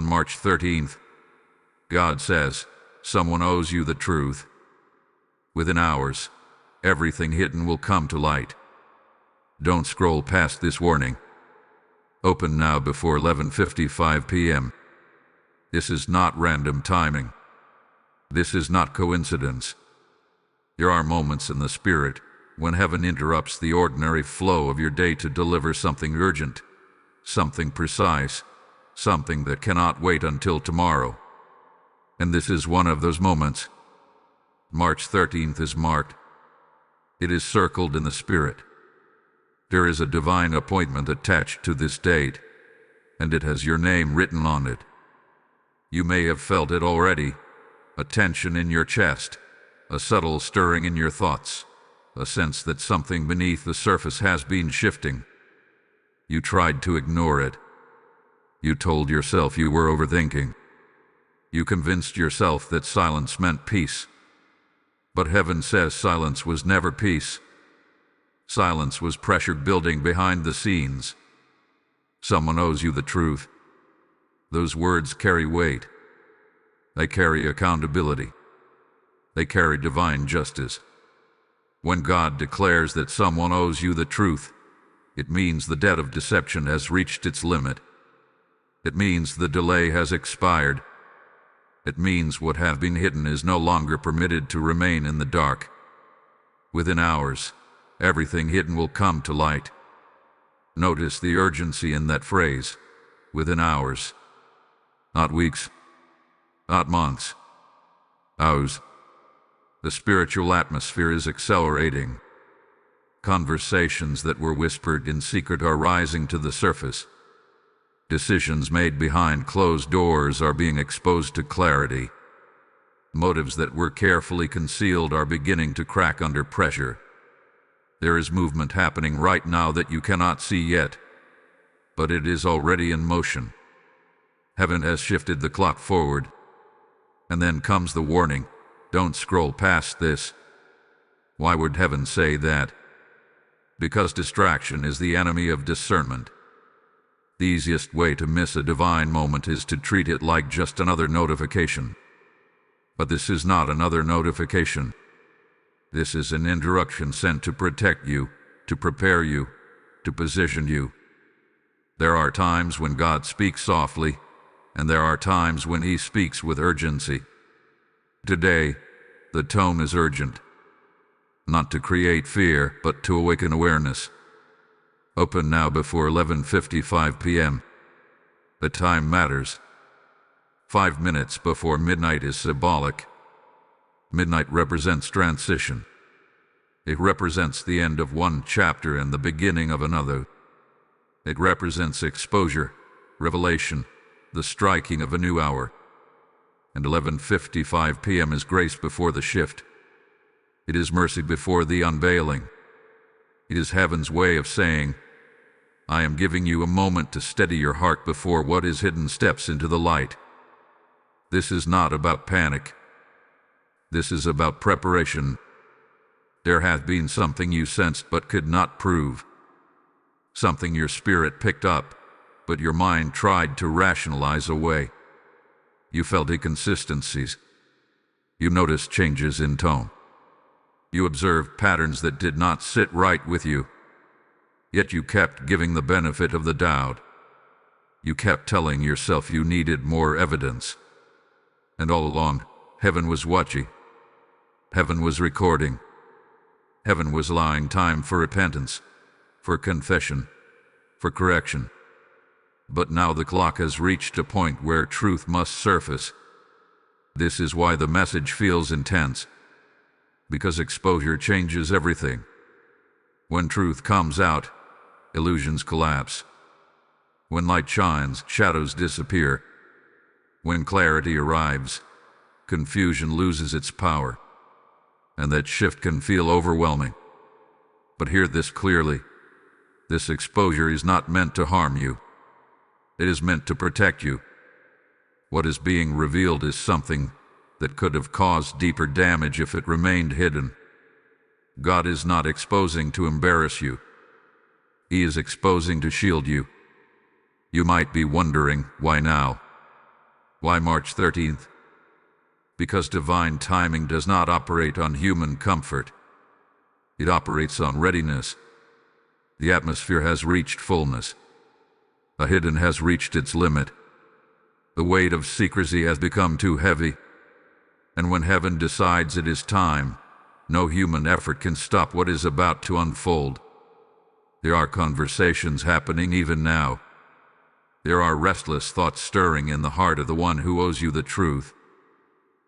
On March 13th, God says, someone owes you the truth. Within hours, everything hidden will come to light. Don't scroll past this warning. Open now before 11:55 p.m. This is not random timing. This is not coincidence. There are moments in the Spirit when heaven interrupts the ordinary flow of your day to deliver something urgent, something precise, something that cannot wait until tomorrow. And this is one of those moments. March 13th is marked. It is circled in the Spirit. There is a divine appointment attached to this date, and it has your name written on it. You may have felt it already, a tension in your chest, a subtle stirring in your thoughts, a sense that something beneath the surface has been shifting. You tried to ignore it. You told yourself you were overthinking. You convinced yourself that silence meant peace. But heaven says silence was never peace. Silence was pressure building behind the scenes. Someone owes you the truth. Those words carry weight. They carry accountability. They carry divine justice. When God declares that someone owes you the truth, it means the debt of deception has reached its limit. It means the delay has expired. It means what has been hidden is no longer permitted to remain in the dark. Within hours, everything hidden will come to light. Notice the urgency in that phrase, within hours. Not weeks, not months, hours. The spiritual atmosphere is accelerating. Conversations that were whispered in secret are rising to the surface. Decisions made behind closed doors are being exposed to clarity. Motives that were carefully concealed are beginning to crack under pressure. There is movement happening right now that you cannot see yet, but it is already in motion. Heaven has shifted the clock forward. And then comes the warning, don't scroll past this. Why would heaven say that? Because distraction is the enemy of discernment. The easiest way to miss a divine moment is to treat it like just another notification. But this is not another notification. This is an instruction sent to protect you, to prepare you, to position you. There are times when God speaks softly, and there are times when He speaks with urgency. Today, the tone is urgent. Not to create fear, but to awaken awareness. Open now before 11:55 p.m. The time matters. 5 minutes before midnight is symbolic. Midnight represents transition. It represents the end of one chapter and the beginning of another. It represents exposure, revelation, the striking of a new hour. And 11:55 p.m. is grace before the shift. It is mercy before the unveiling. It is heaven's way of saying, I am giving you a moment to steady your heart before what is hidden steps into the light. This is not about panic. This is about preparation. There hath been something you sensed but could not prove. Something your spirit picked up, but your mind tried to rationalize away. You felt inconsistencies. You noticed changes in tone. You observed patterns that did not sit right with you. Yet you kept giving the benefit of the doubt. You kept telling yourself you needed more evidence. And all along, heaven was watching. Heaven was recording. Heaven was allowing time for repentance, for confession, for correction. But now the clock has reached a point where truth must surface. This is why the message feels intense. Because exposure changes everything. When truth comes out, illusions collapse. When light shines, shadows disappear. When clarity arrives, confusion loses its power. And that shift can feel overwhelming. But hear this clearly. This exposure is not meant to harm you. It is meant to protect you. What is being revealed is something that could have caused deeper damage if it remained hidden. God is not exposing to embarrass you. He is exposing to shield you. You might be wondering, why now? Why March 13th? Because divine timing does not operate on human comfort. It operates on readiness. The atmosphere has reached fullness. A hidden has reached its limit. The weight of secrecy has become too heavy. And when heaven decides it is time, no human effort can stop what is about to unfold. There are conversations happening even now. There are restless thoughts stirring in the heart of the one who owes you the truth.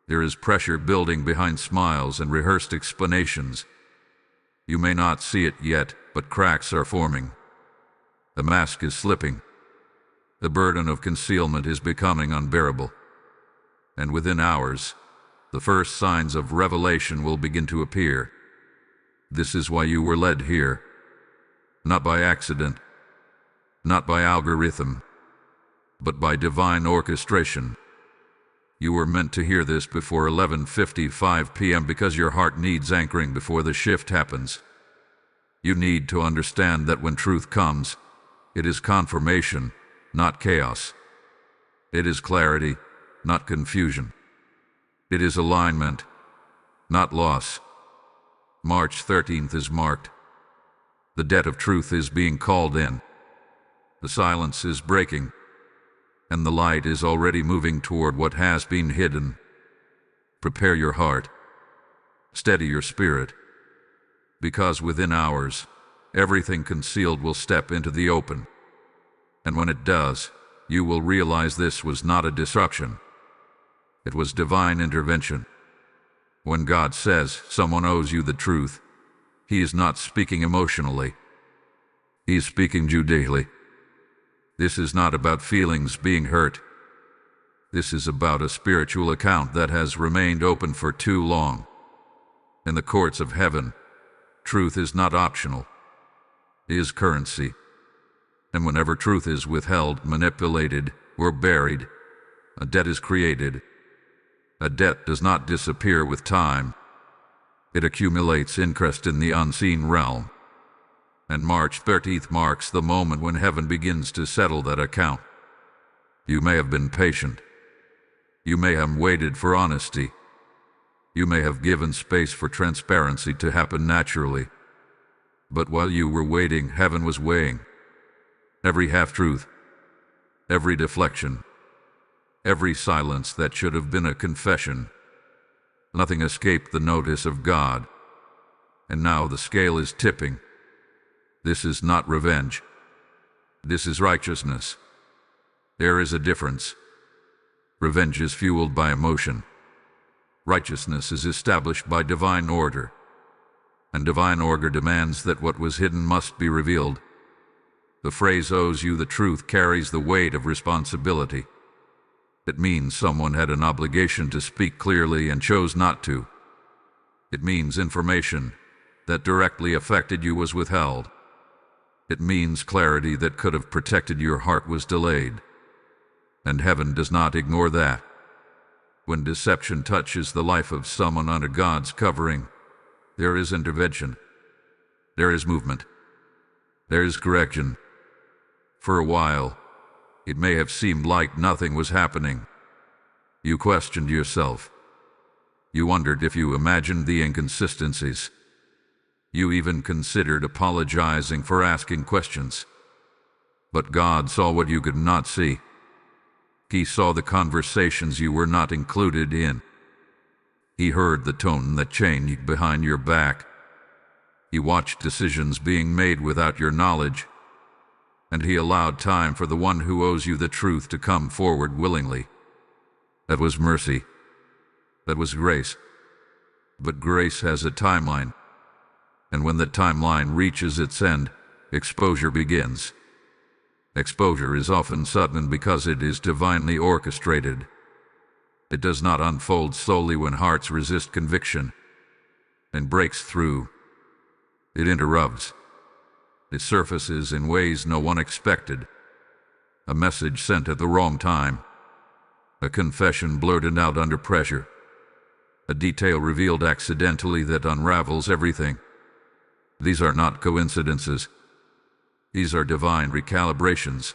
There is pressure building behind smiles and rehearsed explanations. You may not see it yet, but cracks are forming. The mask is slipping. The burden of concealment is becoming unbearable. And within hours, the first signs of revelation will begin to appear. This is why you were led here. Not by accident, not by algorithm, but by divine orchestration. You were meant to hear this before 11:55 p.m. because your heart needs anchoring before the shift happens. You need to understand that when truth comes, it is confirmation, not chaos. It is clarity, not confusion. It is alignment, not loss. March 13th is marked. The debt of truth is being called in. The silence is breaking, and the light is already moving toward what has been hidden. Prepare your heart. Steady your spirit. Because within hours, everything concealed will step into the open. And when it does, you will realize this was not a disruption. It was divine intervention. When God says someone owes you the truth, He is not speaking emotionally. He is speaking judicially. This is not about feelings being hurt. This is about a spiritual account that has remained open for too long. In the courts of heaven, truth is not optional. It is currency. And whenever truth is withheld, manipulated, or buried, a debt is created. A debt does not disappear with time. It accumulates interest in the unseen realm. And March 13th marks the moment when heaven begins to settle that account. You may have been patient. You may have waited for honesty. You may have given space for transparency to happen naturally. But while you were waiting, heaven was weighing. Every half-truth, every deflection, every silence that should have been a confession. Nothing escaped the notice of God. And now the scale is tipping. This is not revenge. This is righteousness. There is a difference. Revenge is fueled by emotion. Righteousness is established by divine order. And divine order demands that what was hidden must be revealed. The phrase owes you the truth carries the weight of responsibility. It means someone had an obligation to speak clearly and chose not to. It means information that directly affected you was withheld. It means clarity that could have protected your heart was delayed. And heaven does not ignore that. When deception touches the life of someone under God's covering, there is intervention. There is movement. There is correction. For a while, it may have seemed like nothing was happening. You questioned yourself. You wondered if you imagined the inconsistencies. You even considered apologizing for asking questions. But God saw what you could not see. He saw the conversations you were not included in. He heard the tone that changed behind your back. He watched decisions being made without your knowledge. And He allowed time for the one who owes you the truth to come forward willingly. That was mercy. That was grace. But grace has a timeline. And when the timeline reaches its end, exposure begins. Exposure is often sudden because it is divinely orchestrated. It does not unfold slowly when hearts resist conviction and breaks through. It interrupts. It surfaces in ways no one expected. A message sent at the wrong time. A confession blurted out under pressure. A detail revealed accidentally that unravels everything. These are not coincidences. These are divine recalibrations.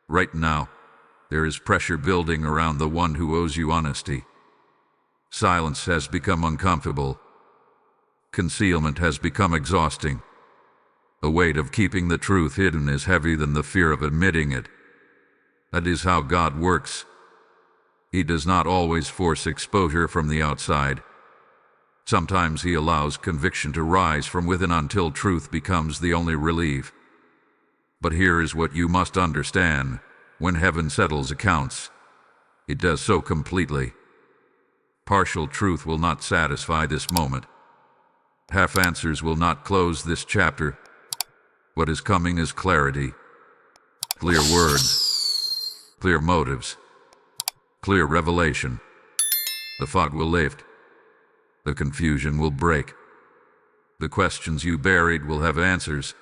Right now, There is pressure building around the one who owes you honesty. Silence has become uncomfortable. Concealment has become exhausting. The weight of keeping the truth hidden is heavier than the fear of admitting it. That is how God works. He does not always force exposure from the outside. Sometimes He allows conviction to rise from within until truth becomes the only relief. But here is what you must understand. When heaven settles accounts, it does so completely. Partial truth will not satisfy this moment. Half answers will not close this chapter. What is coming is clarity. Clear words. Clear motives. Clear revelation. The fog will lift. The confusion will break. The questions you buried will have answers.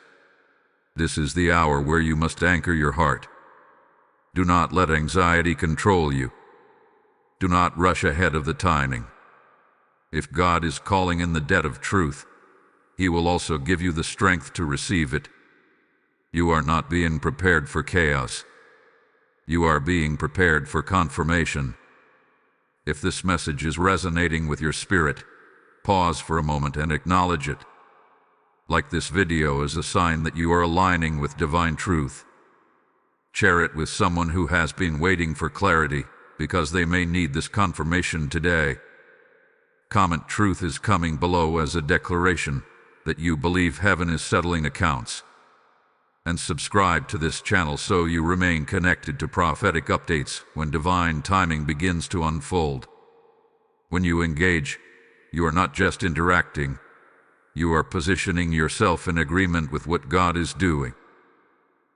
This is the hour where you must anchor your heart. Do not let anxiety control you. Do not rush ahead of the timing. If God is calling in the dead of truth, He will also give you the strength to receive it. You are not being prepared for chaos. You are being prepared for confirmation. If this message is resonating with your spirit, pause for a moment and acknowledge it. Like this video is a sign that you are aligning with divine truth. Share it with someone who has been waiting for clarity, because they may need this confirmation today. Comment "Truth is coming" below as a declaration that you believe heaven is settling accounts. And subscribe to this channel so you remain connected to prophetic updates when divine timing begins to unfold. When you engage, you are not just interacting. You are positioning yourself in agreement with what God is doing.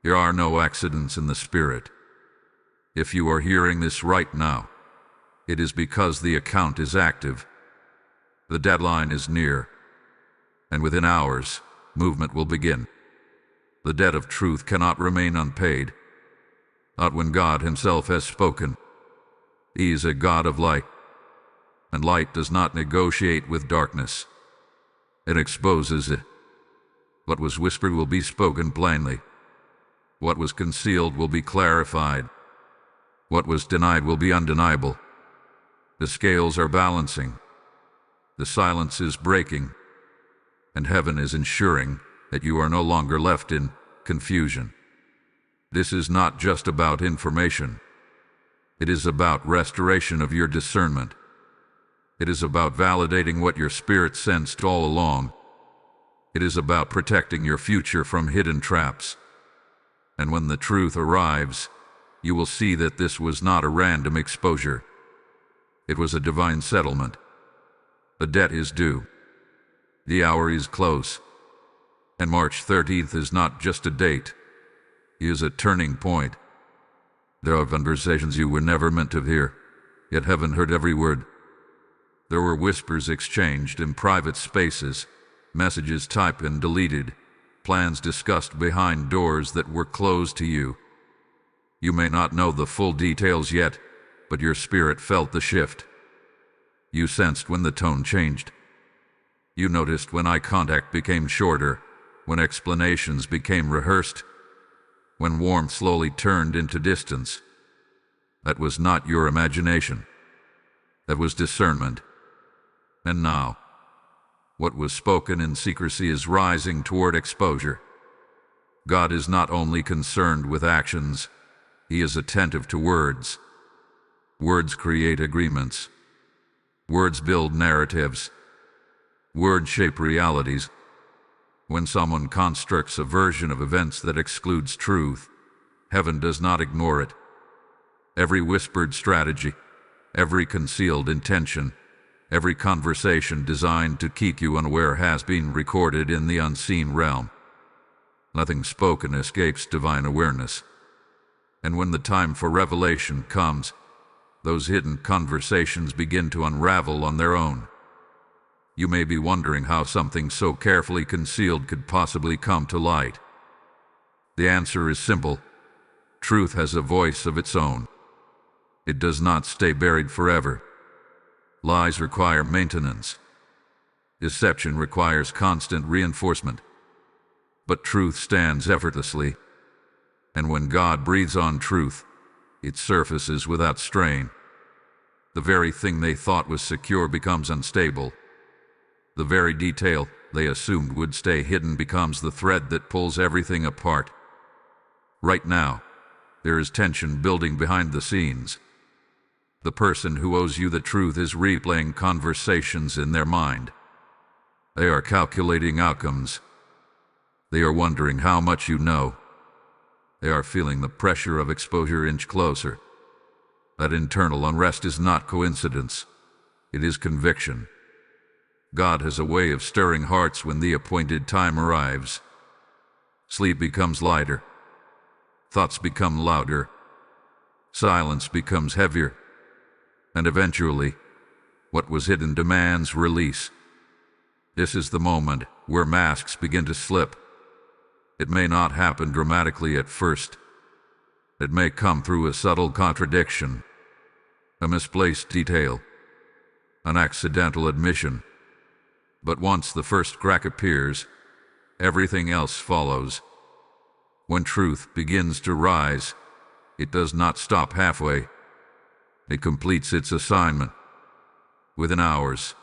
There are no accidents in the Spirit. If you are hearing this right now, it is because the account is active. The deadline is near, and within hours, movement will begin. The debt of truth cannot remain unpaid, not when God Himself has spoken. He is a God of light, and light does not negotiate with darkness. It exposes it. What was whispered will be spoken plainly. What was concealed will be clarified. What was denied will be undeniable. The scales are balancing. The silence is breaking. And heaven is ensuring that you are no longer left in confusion. This is not just about information. It is about restoration of your discernment. It is about validating what your spirit sensed all along. It is about protecting your future from hidden traps. And when the truth arrives, you will see that this was not a random exposure. It was a divine settlement. The debt is due. The hour is close. And March 13th is not just a date. It is a turning point. There are conversations you were never meant to hear, yet heaven heard every word. There were whispers exchanged in private spaces, messages typed and deleted, plans discussed behind doors that were closed to you. You may not know the full details yet, but your spirit felt the shift. You sensed when the tone changed. You noticed when eye contact became shorter, when explanations became rehearsed, when warmth slowly turned into distance. That was not your imagination. That was discernment. And now, what was spoken in secrecy is rising toward exposure. God is not only concerned with actions, He is attentive to words. Words create agreements. Words build narratives. Words shape realities. When someone constructs a version of events that excludes truth, heaven does not ignore it. Every whispered strategy, every concealed intention, every conversation designed to keep you unaware has been recorded in the unseen realm. Nothing spoken escapes divine awareness. And when the time for revelation comes, those hidden conversations begin to unravel on their own. You may be wondering how something so carefully concealed could possibly come to light. The answer is simple. Truth has a voice of its own. It does not stay buried forever. Lies require maintenance. Deception requires constant reinforcement. But truth stands effortlessly. And when God breathes on truth, it surfaces without strain. The very thing they thought was secure becomes unstable. The very detail they assumed would stay hidden becomes the thread that pulls everything apart. Right now, there is tension building behind the scenes. The person who owes you the truth is replaying conversations in their mind. They are calculating outcomes. They are wondering how much you know. They are feeling the pressure of exposure inch closer. That internal unrest is not coincidence. It is conviction. God has a way of stirring hearts when the appointed time arrives. Sleep becomes lighter. Thoughts become louder. Silence becomes heavier. And eventually, what was hidden demands release. This is the moment where masks begin to slip. It may not happen dramatically at first. It may come through a subtle contradiction, a misplaced detail, an accidental admission. But once the first crack appears, everything else follows. When truth begins to rise, it does not stop halfway. It completes its assignment. Within hours,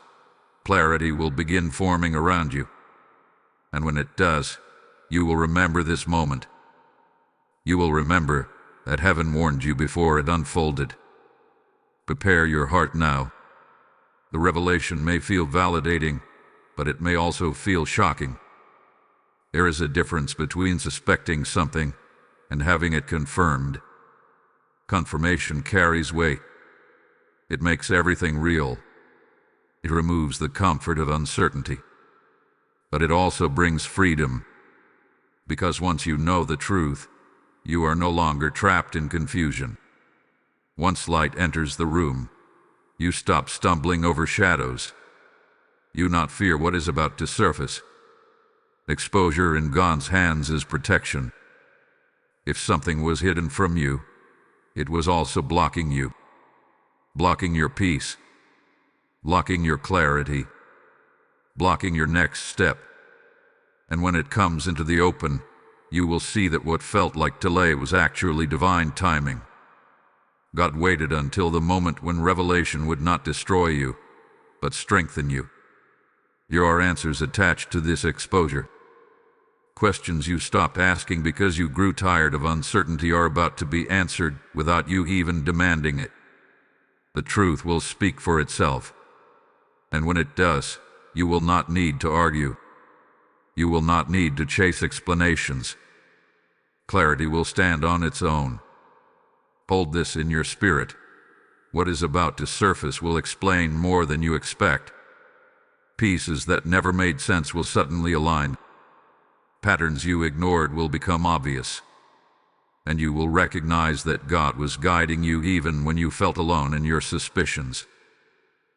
clarity will begin forming around you. And when it does, you will remember this moment. You will remember that heaven warned you before it unfolded. Prepare your heart now. The revelation may feel validating, but it may also feel shocking. There is a difference between suspecting something and having it confirmed. Confirmation carries weight. It makes everything real. It removes the comfort of uncertainty. But it also brings freedom. Because once you know the truth, you are no longer trapped in confusion. Once light enters the room, you stop stumbling over shadows. You not fear what is about to surface. Exposure in God's hands is protection. If something was hidden from you, it was also blocking you. Blocking your peace. Blocking your clarity. Blocking your next step. And when it comes into the open, you will see that what felt like delay was actually divine timing. God waited until the moment when revelation would not destroy you, but strengthen you. There are answers attached to this exposure. Questions you stopped asking because you grew tired of uncertainty are about to be answered without you even demanding it. The truth will speak for itself. And when it does, you will not need to argue. You will not need to chase explanations. Clarity will stand on its own. Hold this in your spirit. What is about to surface will explain more than you expect. Pieces that never made sense will suddenly align. Patterns you ignored will become obvious. And you will recognize that God was guiding you even when you felt alone in your suspicions.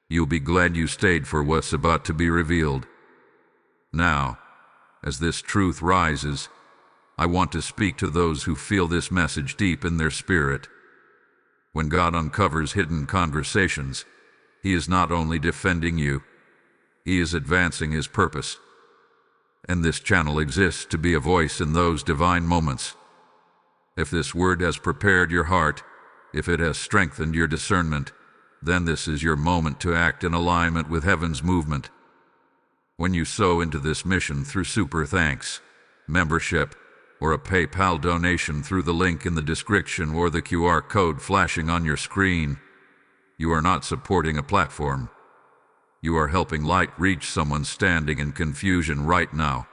You'll be glad you stayed for what's about to be revealed. Now, as this truth rises, I want to speak to those who feel this message deep in their spirit. When God uncovers hidden conversations, He is not only defending you, He is advancing His purpose. And this channel exists to be a voice in those divine moments. If this word has prepared your heart, if it has strengthened your discernment, then this is your moment to act in alignment with heaven's movement. When you sow into this mission through super thanks, membership, or a PayPal donation through the link in the description or the QR code flashing on your screen, you are not supporting a platform. You are helping light reach someone standing in confusion right now.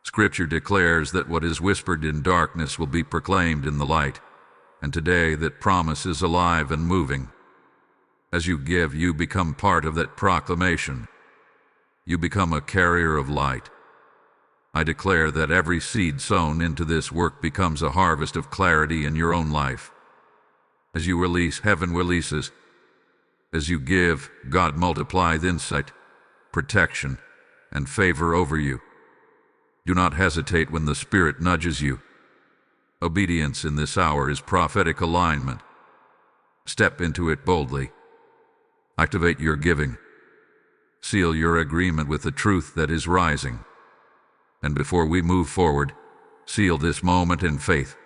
Scripture declares that what is whispered in darkness will be proclaimed in the light, and today that promise is alive and moving. As you give, you become part of that proclamation. You become a carrier of light. I declare that every seed sown into this work becomes a harvest of clarity in your own life. As you release, heaven releases. As you give, God multiplies insight, protection, and favor over you. Do not hesitate when the Spirit nudges you. Obedience in this hour is prophetic alignment. Step into it boldly. Activate your giving. Seal your agreement with the truth that is rising. And before we move forward, seal this moment in faith.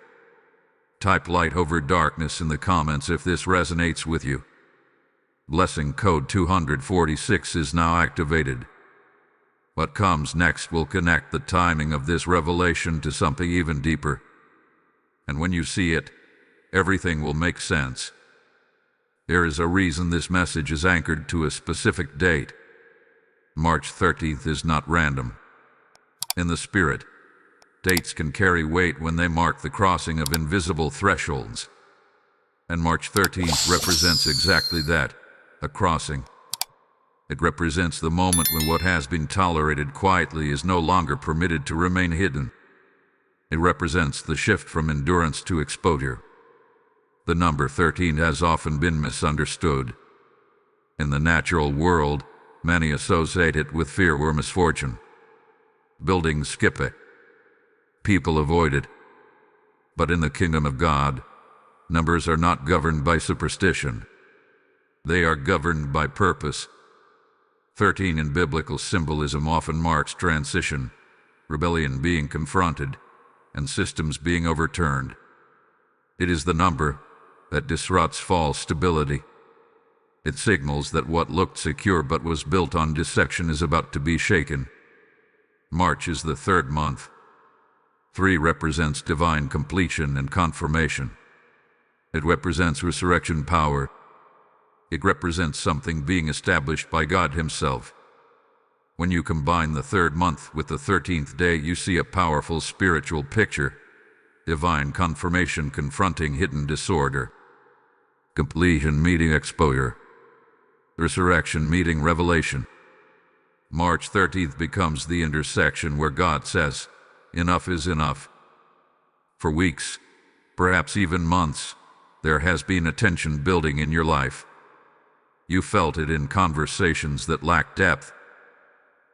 Type light over darkness in the comments if this resonates with you. Blessing code 246 is now activated. What comes next will connect the timing of this revelation to something even deeper. And when you see it, everything will make sense. There is a reason this message is anchored to a specific date. March 13th is not random. In the spirit, dates can carry weight when they mark the crossing of invisible thresholds. And March 13th represents exactly that, a crossing. It represents the moment when what has been tolerated quietly is no longer permitted to remain hidden. It represents the shift from endurance to exposure. The number 13 has often been misunderstood. In the natural world, many associate it with fear or misfortune. Buildings skip it. People avoid it. But in the kingdom of God, numbers are not governed by superstition. They are governed by purpose. 13 in biblical symbolism often marks transition, rebellion being confronted, and systems being overturned. It is the number that disrupts false stability. It signals that what looked secure but was built on deception is about to be shaken. March is the third month. 3 represents divine completion and confirmation. It represents resurrection power. It represents something being established by God Himself. When you combine the third month with the 13th day, you see a powerful spiritual picture. Divine confirmation confronting hidden disorder. Completion meeting exposure. Resurrection meeting revelation. March 13th becomes the intersection where God says, enough is enough. For weeks, perhaps even months, there has been a tension building in your life. You felt it in conversations that lacked depth.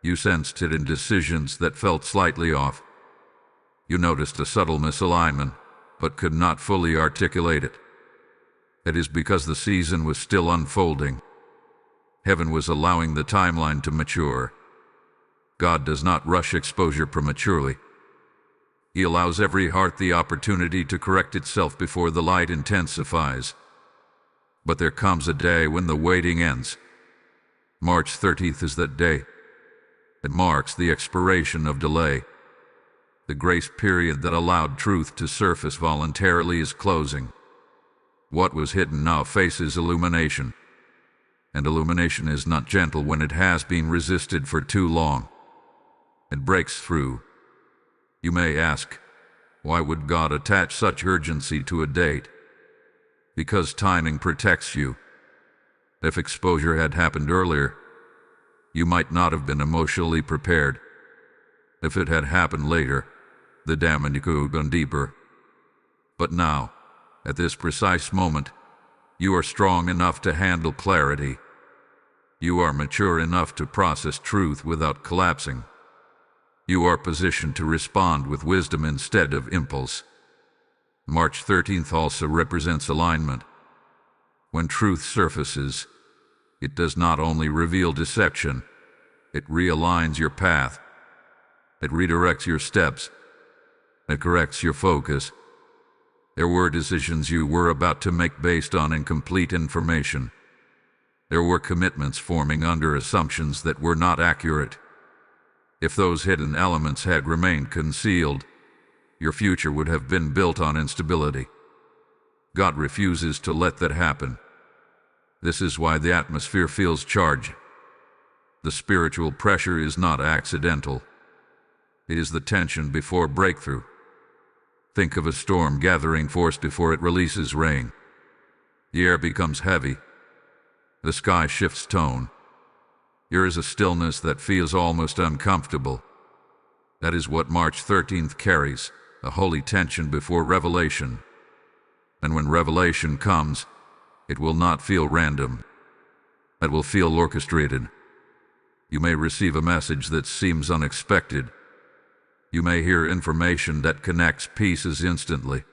You sensed it in decisions that felt slightly off. You noticed a subtle misalignment, but could not fully articulate it. It is because the season was still unfolding. Heaven was allowing the timeline to mature. God does not rush exposure prematurely. He allows every heart the opportunity to correct itself before the light intensifies. But there comes a day when the waiting ends. March 30th is that day. It marks the expiration of delay. The grace period that allowed truth to surface voluntarily is closing. What was hidden now faces illumination. And illumination is not gentle when it has been resisted for too long. It breaks through. You may ask, why would God attach such urgency to a date? Because timing protects you. If exposure had happened earlier, you might not have been emotionally prepared. If it had happened later, the damage could have gone deeper. But now, at this precise moment, you are strong enough to handle clarity. You are mature enough to process truth without collapsing. You are positioned to respond with wisdom instead of impulse. March 13th also represents alignment. When truth surfaces, it does not only reveal deception, it realigns your path. It redirects your steps. It corrects your focus. There were decisions you were about to make based on incomplete information. There were commitments forming under assumptions that were not accurate. If those hidden elements had remained concealed, your future would have been built on instability. God refuses to let that happen. This is why the atmosphere feels charged. The spiritual pressure is not accidental. It is the tension before breakthrough. Think of a storm gathering force before it releases rain. The air becomes heavy. The sky shifts tone. There is a stillness that feels almost uncomfortable. That is what March 13th carries, a holy tension before revelation. And when revelation comes, it will not feel random. It will feel orchestrated. You may receive a message that seems unexpected. You may hear information that connects pieces instantly.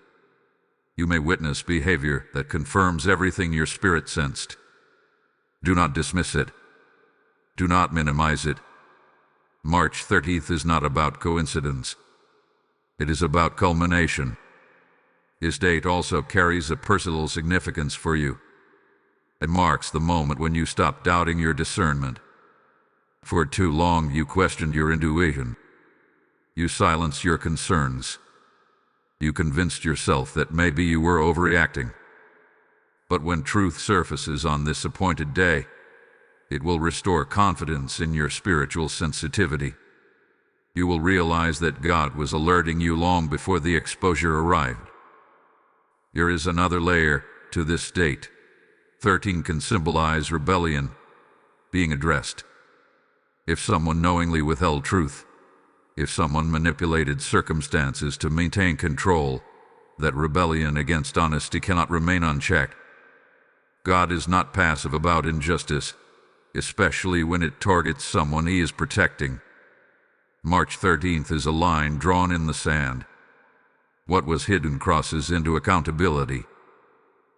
You may witness behavior that confirms everything your spirit sensed. Do not dismiss it. Do not minimize it. March 30th is not about coincidence. It is about culmination. This date also carries a personal significance for you. It marks the moment when you stop doubting your discernment. For too long you questioned your intuition. You silenced your concerns. You convinced yourself that maybe you were overreacting. But when truth surfaces on this appointed day, it will restore confidence in your spiritual sensitivity. You will realize that God was alerting you long before the exposure arrived. There is another layer to this date. 13 can symbolize rebellion being addressed. If someone knowingly withheld truth, if someone manipulated circumstances to maintain control, that rebellion against honesty cannot remain unchecked. God is not passive about injustice, especially when it targets someone he is protecting. March 13th is a line drawn in the sand. What was hidden crosses into accountability.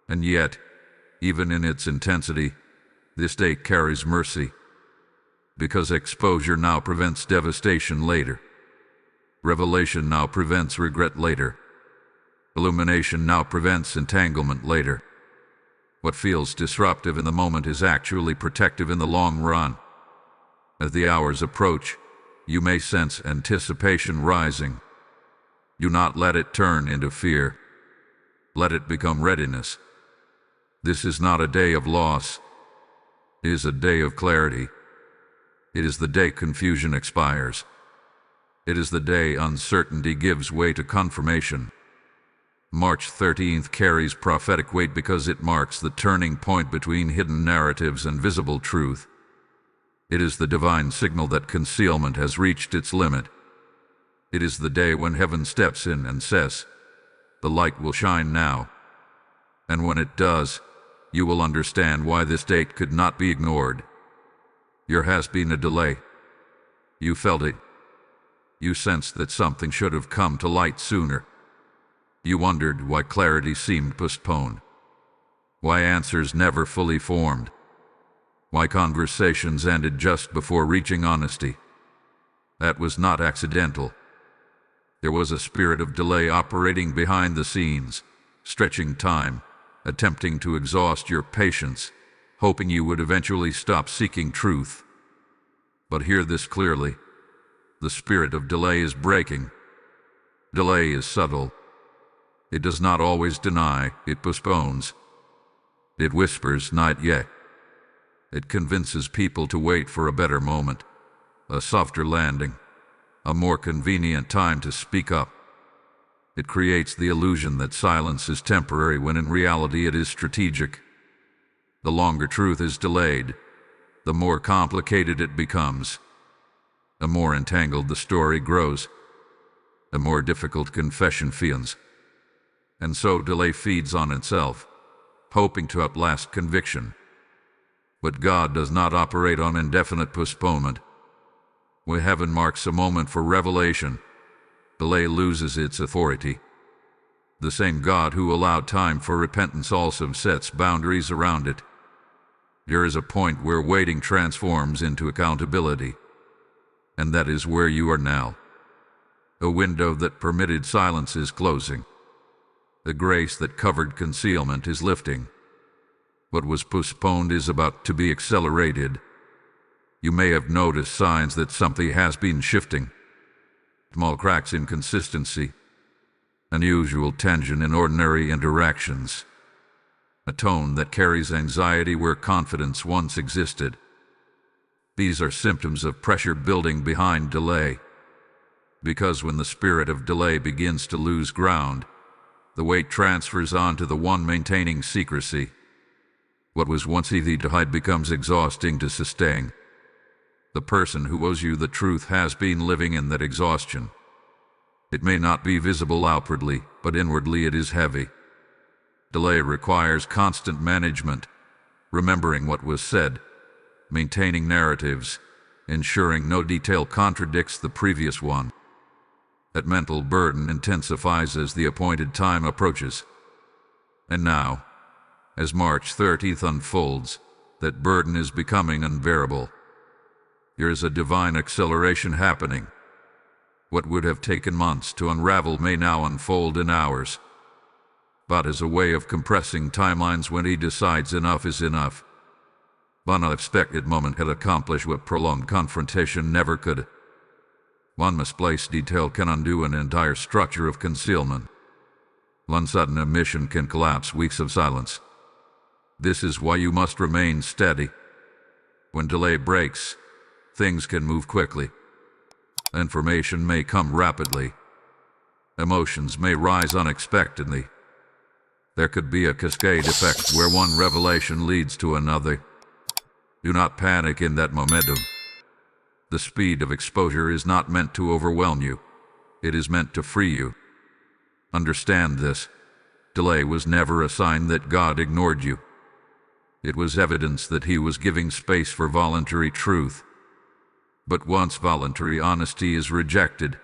And yet, even in its intensity, this date carries mercy. Because exposure now prevents devastation later. Revelation now prevents regret later. Illumination now prevents entanglement later. What feels disruptive in the moment is actually protective in the long run. As the hours approach, you may sense anticipation rising. Do not let it turn into fear. Let it become readiness. This is not a day of loss. It is a day of clarity. It is the day confusion expires. It is the day uncertainty gives way to confirmation. March 13th carries prophetic weight because it marks the turning point between hidden narratives and visible truth. It is the divine signal that concealment has reached its limit. It is the day when heaven steps in and says, "The light will shine now." And when it does, you will understand why this date could not be ignored. There has been a delay. You felt it. You sensed that something should have come to light sooner. You wondered why clarity seemed postponed. Why answers never fully formed. Why conversations ended just before reaching honesty. That was not accidental. There was a spirit of delay operating behind the scenes, stretching time, attempting to exhaust your patience, hoping you would eventually stop seeking truth. But hear this clearly. The spirit of delay is breaking. Delay is subtle. It does not always deny, it postpones. It whispers, "Not yet." It convinces people to wait for a better moment, a softer landing, a more convenient time to speak up. It creates the illusion that silence is temporary when in reality it is strategic. The longer truth is delayed, the more complicated it becomes. The more entangled the story grows, the more difficult confession feels. And so delay feeds on itself, hoping to outlast conviction. But God does not operate on indefinite postponement. When heaven marks a moment for revelation, delay loses its authority. The same God who allowed time for repentance also sets boundaries around it. There is a point where waiting transforms into accountability. And that is where you are now. A window that permitted silence is closing. The grace that covered concealment is lifting. What was postponed is about to be accelerated. You may have noticed signs that something has been shifting. Small cracks in consistency. Unusual tension in ordinary interactions. A tone that carries anxiety where confidence once existed. These are symptoms of pressure building behind delay. Because when the spirit of delay begins to lose ground, the weight transfers onto the one maintaining secrecy. What was once easy to hide becomes exhausting to sustain. The person who owes you the truth has been living in that exhaustion. It may not be visible outwardly, but inwardly it is heavy. Delay requires constant management, remembering what was said, maintaining narratives, ensuring no detail contradicts the previous one. That mental burden intensifies as the appointed time approaches. And now, as March 30th unfolds, that burden is becoming unbearable. There is a divine acceleration happening. What would have taken months to unravel may now unfold in hours. but as a way of compressing timelines when he decides enough is enough. One unexpected moment had accomplished what prolonged confrontation never could. One misplaced detail can undo an entire structure of concealment. One sudden omission can collapse weeks of silence. This is why you must remain steady. When delay breaks, things can move quickly. Information may come rapidly. Emotions may rise unexpectedly. There could be a cascade effect where one revelation leads to another. Do not panic in that momentum. The speed of exposure is not meant to overwhelm you. It is meant to free you. Understand this. Delay was never a sign that God ignored you. It was evidence that He was giving space for voluntary truth. But once voluntary honesty is rejected,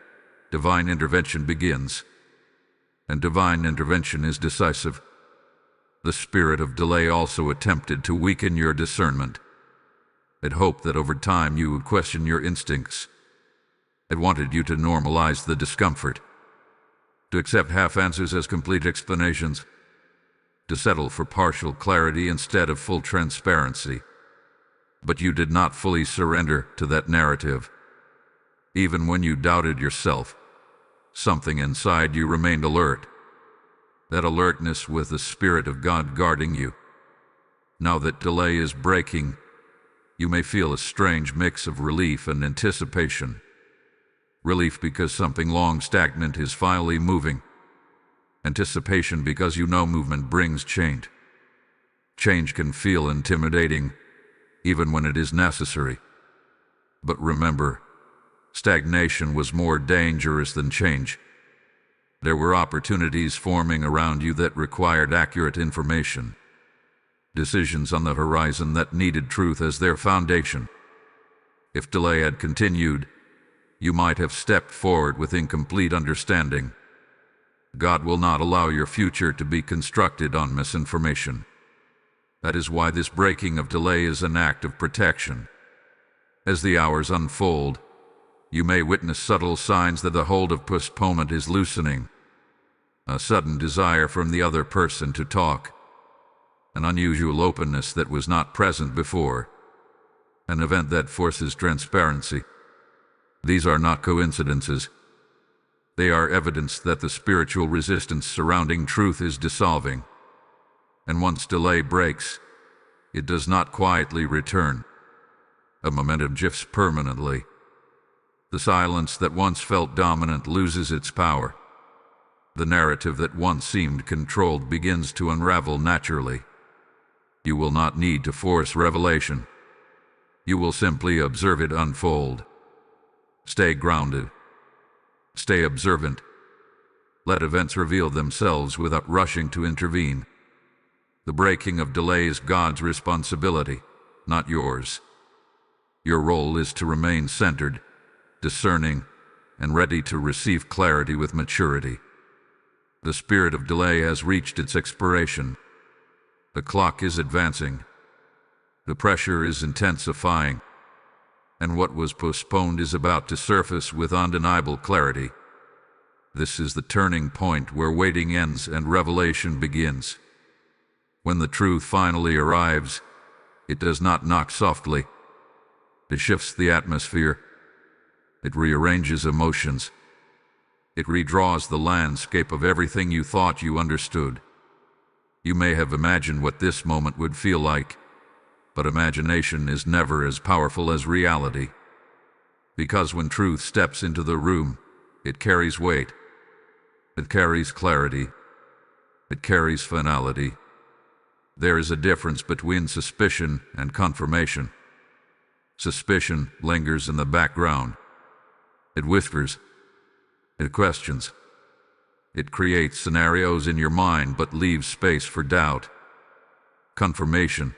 divine intervention begins. And divine intervention is decisive. The spirit of delay also attempted to weaken your discernment. It hoped that over time you would question your instincts. It wanted you to normalize the discomfort, to accept half answers as complete explanations, to settle for partial clarity instead of full transparency. But you did not fully surrender to that narrative. Even when you doubted yourself, something inside you remained alert. That alertness with the Spirit of God guarding you. Now that delay is breaking, you may feel a strange mix of relief and anticipation. Relief because something long stagnant is finally moving. Anticipation because you know movement brings change. Change can feel intimidating, even when it is necessary. But remember, stagnation was more dangerous than change. There were opportunities forming around you that required accurate information. Decisions on the horizon that needed truth as their foundation. If delay had continued, you might have stepped forward with incomplete understanding. God will not allow your future to be constructed on misinformation. That is why this breaking of delay is an act of protection. As the hours unfold, you may witness subtle signs that the hold of postponement is loosening. A sudden desire from the other person to talk. An unusual openness that was not present before. An event that forces transparency. These are not coincidences. They are evidence that the spiritual resistance surrounding truth is dissolving. And once delay breaks, it does not quietly return. A momentum shifts permanently. The silence that once felt dominant loses its power. The narrative that once seemed controlled begins to unravel naturally. You will not need to force revelation. You will simply observe it unfold. Stay grounded. Stay observant. Let events reveal themselves without rushing to intervene. The breaking of delay is God's responsibility, not yours. Your role is to remain centered, discerning, and ready to receive clarity with maturity. The spirit of delay has reached its expiration. The clock is advancing. The pressure is intensifying. And what was postponed is about to surface with undeniable clarity. This is the turning point where waiting ends and revelation begins. When the truth finally arrives, it does not knock softly. It shifts the atmosphere. It rearranges emotions. It redraws the landscape of everything you thought you understood. You may have imagined what this moment would feel like, but imagination is never as powerful as reality. Because when truth steps into the room, it carries weight. It carries clarity. It carries finality. There is a difference between suspicion and confirmation. Suspicion lingers in the background. It whispers. It questions. It creates scenarios in your mind but leaves space for doubt. Confirmation,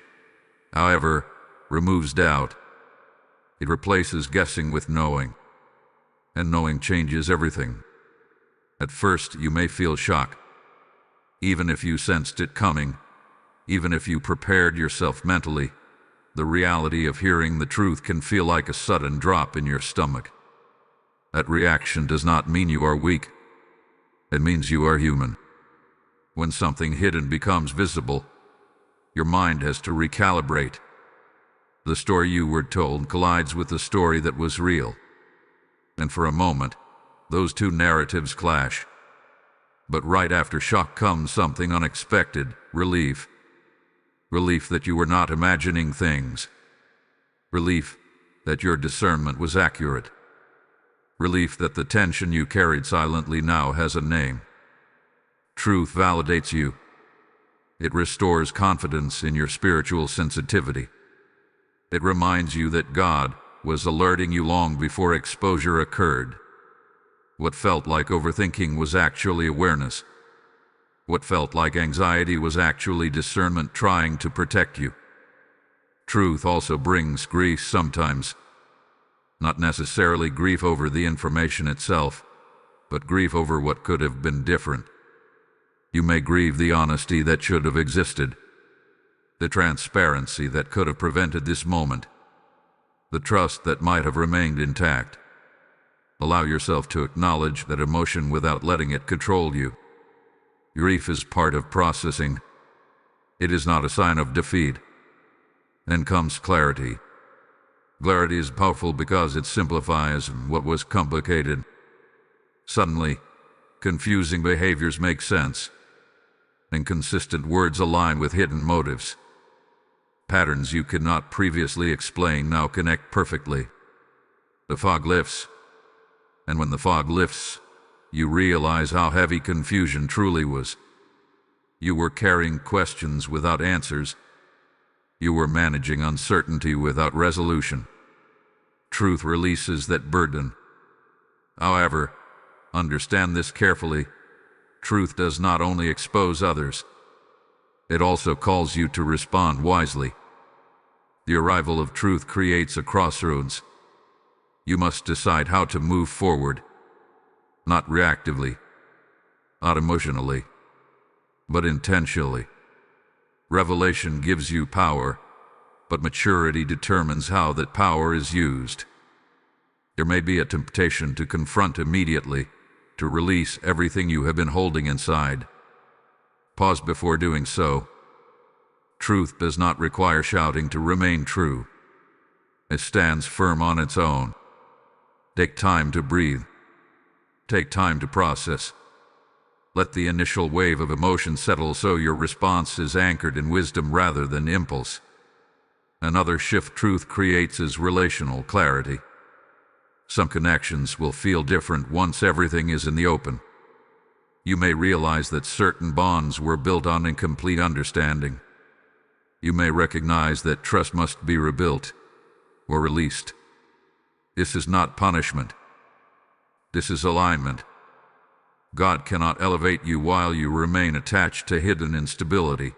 however, removes doubt. It replaces guessing with knowing. And knowing changes everything. At first, you may feel shock. Even if you sensed it coming, even if you prepared yourself mentally, the reality of hearing the truth can feel like a sudden drop in your stomach. That reaction does not mean you are weak. It means you are human. When something hidden becomes visible, your mind has to recalibrate. The story you were told collides with the story that was real. And for a moment, those two narratives clash. But right after shock comes something unexpected, relief. Relief that you were not imagining things. Relief that your discernment was accurate. Relief that the tension you carried silently now has a name. Truth validates you. It restores confidence in your spiritual sensitivity. It reminds you that God was alerting you long before exposure occurred. What felt like overthinking was actually awareness. What felt like anxiety was actually discernment trying to protect you. Truth also brings grief sometimes. Not necessarily grief over the information itself, but grief over what could have been different. You may grieve the honesty that should have existed, the transparency that could have prevented this moment, the trust that might have remained intact. Allow yourself to acknowledge that emotion without letting it control you. Grief is part of processing. It is not a sign of defeat. Then comes clarity. Clarity is powerful because it simplifies what was complicated. Suddenly, confusing behaviors make sense. Inconsistent words align with hidden motives. Patterns you could not previously explain now connect perfectly. The fog lifts. And when the fog lifts, you realize how heavy confusion truly was. You were carrying questions without answers. You were managing uncertainty without resolution. Truth releases that burden. However, understand this carefully. Truth does not only expose others, it also calls you to respond wisely. The arrival of truth creates a crossroads. You must decide how to move forward, not reactively, not emotionally, but intentionally. Revelation gives you power, but maturity determines how that power is used. There may be a temptation to confront immediately, to release everything you have been holding inside. Pause before doing so. Truth does not require shouting to remain true. It stands firm on its own. Take time to breathe. Take time to process. Let the initial wave of emotion settle so your response is anchored in wisdom rather than impulse. Another shift truth creates is relational clarity. Some connections will feel different once everything is in the open. You may realize that certain bonds were built on incomplete understanding. You may recognize that trust must be rebuilt or released. This is not punishment. This is alignment. God cannot elevate you while you remain attached to hidden instability.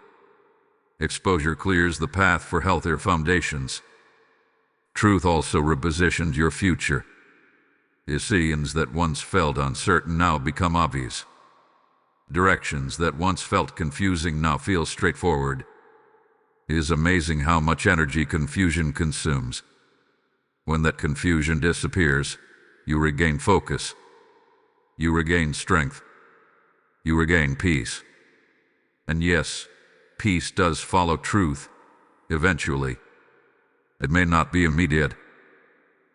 Exposure clears the path for healthier foundations. Truth also repositions your future. Decisions that once felt uncertain now become obvious. Directions that once felt confusing now feel straightforward. It is amazing how much energy confusion consumes. When that confusion disappears, you regain focus. You regain strength. You regain peace. And yes, peace does follow truth, eventually. It may not be immediate.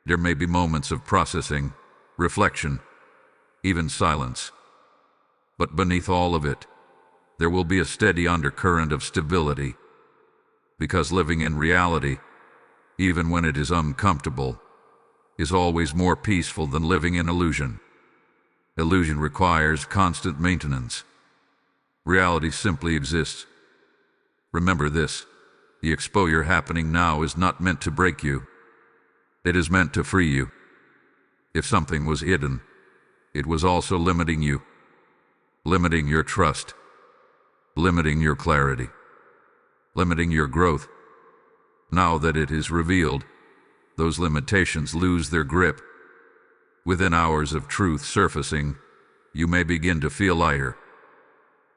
There may be moments of processing, reflection, even silence. But beneath all of it, there will be a steady undercurrent of stability. Because living in reality, even when it is uncomfortable, is always more peaceful than living in illusion. Illusion requires constant maintenance. Reality simply exists. Remember this, the exposure happening now is not meant to break you. It is meant to free you. If something was hidden, it was also limiting you, limiting your trust, limiting your clarity, limiting your growth. Now that it is revealed, those limitations lose their grip. Within hours of truth surfacing, you may begin to feel lighter.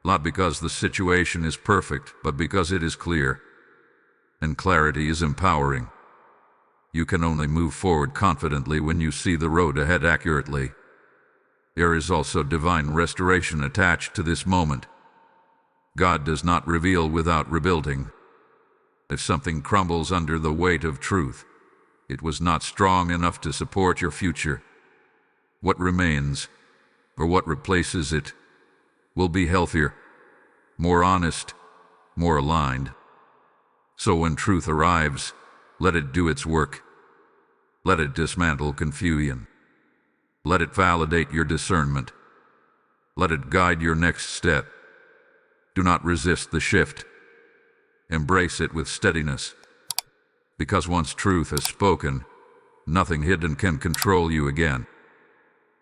Not because the situation is perfect, but because it is clear. And clarity is empowering. You can only move forward confidently when you see the road ahead accurately. There is also divine restoration attached to this moment. God does not reveal without rebuilding. If something crumbles under the weight of truth, it was not strong enough to support your future. What remains, or what replaces it, will be healthier, more honest, more aligned. So when truth arrives, let it do its work. Let it dismantle confusion. Let it validate your discernment. Let it guide your next step. Do not resist the shift. Embrace it with steadiness. Because once truth has spoken, nothing hidden can control you again.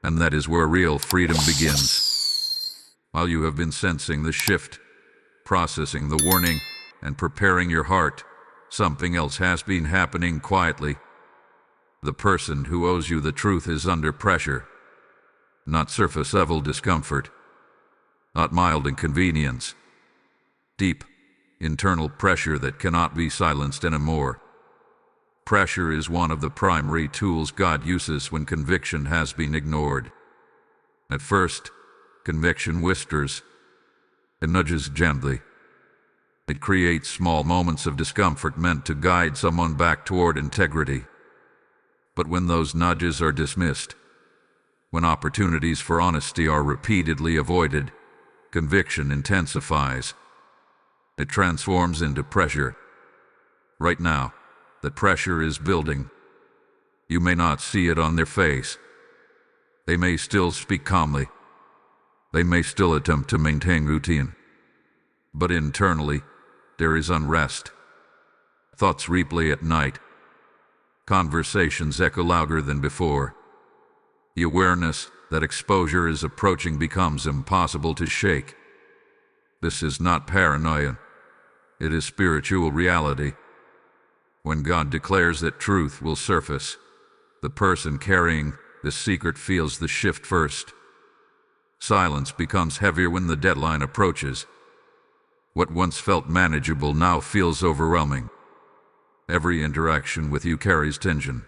And that is where real freedom begins. While you have been sensing the shift, processing the warning, and preparing your heart, something else has been happening quietly. The person who owes you the truth is under pressure. Not surface-level discomfort. Not mild inconvenience. Deep, internal pressure that cannot be silenced anymore. Pressure is one of the primary tools God uses when conviction has been ignored. At first, conviction whispers. It nudges gently. It creates small moments of discomfort meant to guide someone back toward integrity. But when those nudges are dismissed, when opportunities for honesty are repeatedly avoided, conviction intensifies. It transforms into pressure. Right now, that pressure is building. You may not see it on their face. They may still speak calmly. They may still attempt to maintain routine. But internally, there is unrest. Thoughts replay at night. Conversations echo louder than before. The awareness that exposure is approaching becomes impossible to shake. This is not paranoia. It is spiritual reality. When God declares that truth will surface, the person carrying the secret feels the shift first. Silence becomes heavier when the deadline approaches. What once felt manageable now feels overwhelming. Every interaction with you carries tension.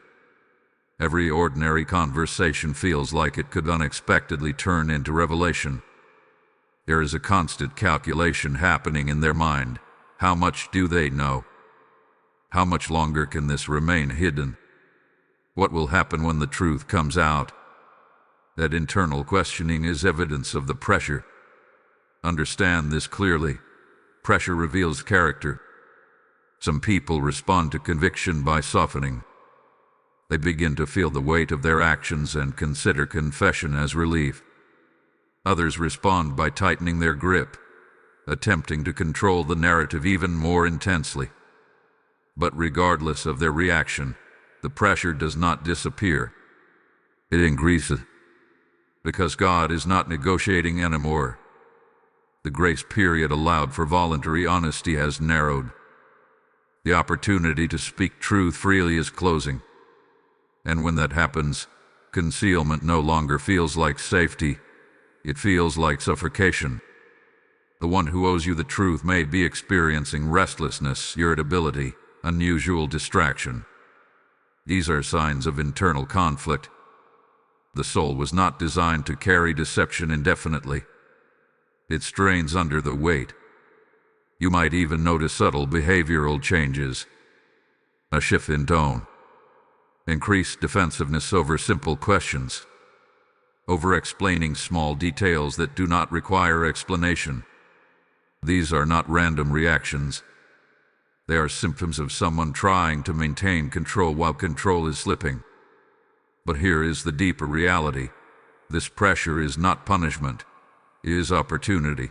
Every ordinary conversation feels like it could unexpectedly turn into revelation. There is a constant calculation happening in their mind. How much do they know? How much longer can this remain hidden? What will happen when the truth comes out? That internal questioning is evidence of the pressure. Understand this clearly. Pressure reveals character. Some people respond to conviction by softening. They begin to feel the weight of their actions and consider confession as relief. Others respond by tightening their grip, attempting to control the narrative even more intensely. But regardless of their reaction, the pressure does not disappear. It increases. Because God is not negotiating anymore. The grace period allowed for voluntary honesty has narrowed. The opportunity to speak truth freely is closing. And when that happens, concealment no longer feels like safety. It feels like suffocation. The one who owes you the truth may be experiencing restlessness, irritability, unusual distraction. These are signs of internal conflict. The soul was not designed to carry deception indefinitely. It strains under the weight. You might even notice subtle behavioral changes. A shift in tone. Increased defensiveness over simple questions. Over-explaining small details that do not require explanation. These are not random reactions. They are symptoms of someone trying to maintain control while control is slipping. But here is the deeper reality. This pressure is not punishment. It is opportunity.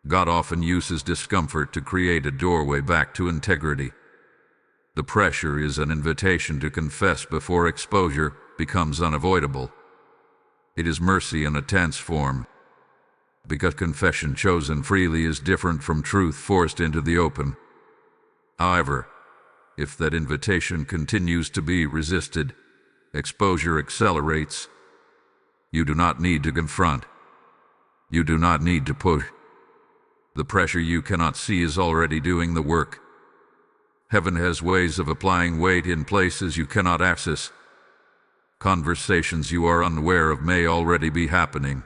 God often uses discomfort to create a doorway back to integrity. The pressure is an invitation to confess before exposure becomes unavoidable. It is mercy in a tense form. Because confession chosen freely is different from truth forced into the open. However, if that invitation continues to be resisted, exposure accelerates. You do not need to confront. You do not need to push. The pressure you cannot see is already doing the work. Heaven has ways of applying weight in places you cannot access. Conversations you are unaware of may already be happening.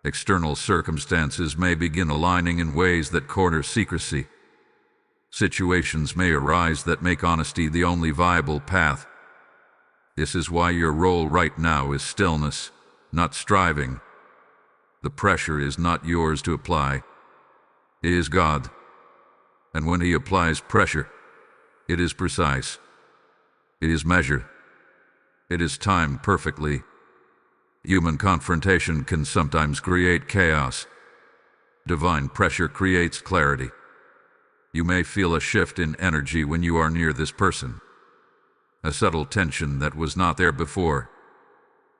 External circumstances may begin aligning in ways that corner secrecy. Situations may arise that make honesty the only viable path. This is why your role right now is stillness, not striving. The pressure is not yours to apply. It is God. And when He applies pressure, it is precise. It is measured. It is timed perfectly. Human confrontation can sometimes create chaos. Divine pressure creates clarity. You may feel a shift in energy when you are near this person. A subtle tension that was not there before.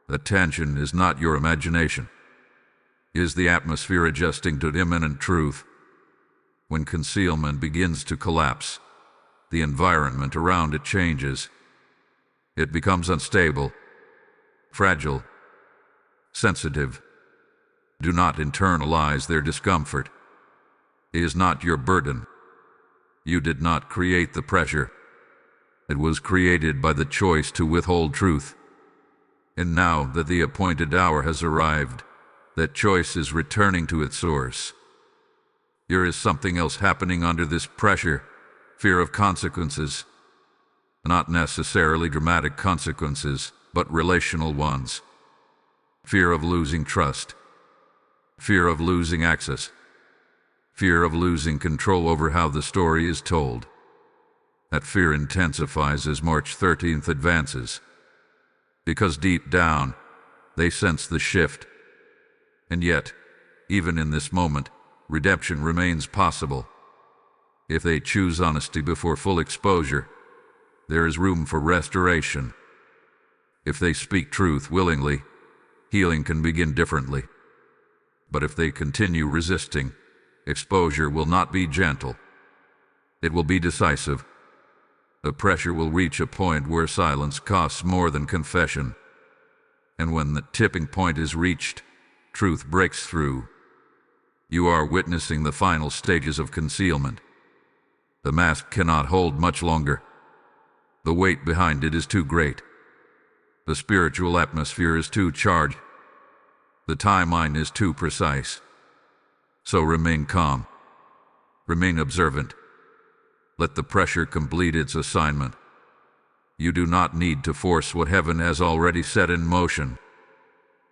The tension is not your imagination. It is the atmosphere adjusting to imminent truth. When concealment begins to collapse, the environment around it changes. It becomes unstable, fragile, sensitive. Do not internalize their discomfort. It is not your burden. You did not create the pressure. It was created by the choice to withhold truth. And now that the appointed hour has arrived, that choice is returning to its source. There is something else happening under this pressure, fear of consequences. Not necessarily dramatic consequences, but relational ones. Fear of losing trust. Fear of losing access. Fear of losing control over how the story is told. That fear intensifies as March 13th advances. Because deep down, they sense the shift. And yet, even in this moment, redemption remains possible. If they choose honesty before full exposure, there is room for restoration. If they speak truth willingly, healing can begin differently. But if they continue resisting, exposure will not be gentle. It will be decisive. The pressure will reach a point where silence costs more than confession. And when the tipping point is reached, truth breaks through. You are witnessing the final stages of concealment. The mask cannot hold much longer. The weight behind it is too great. The spiritual atmosphere is too charged. The timeline is too precise. So remain calm. Remain observant. Let the pressure complete its assignment. You do not need to force what heaven has already set in motion.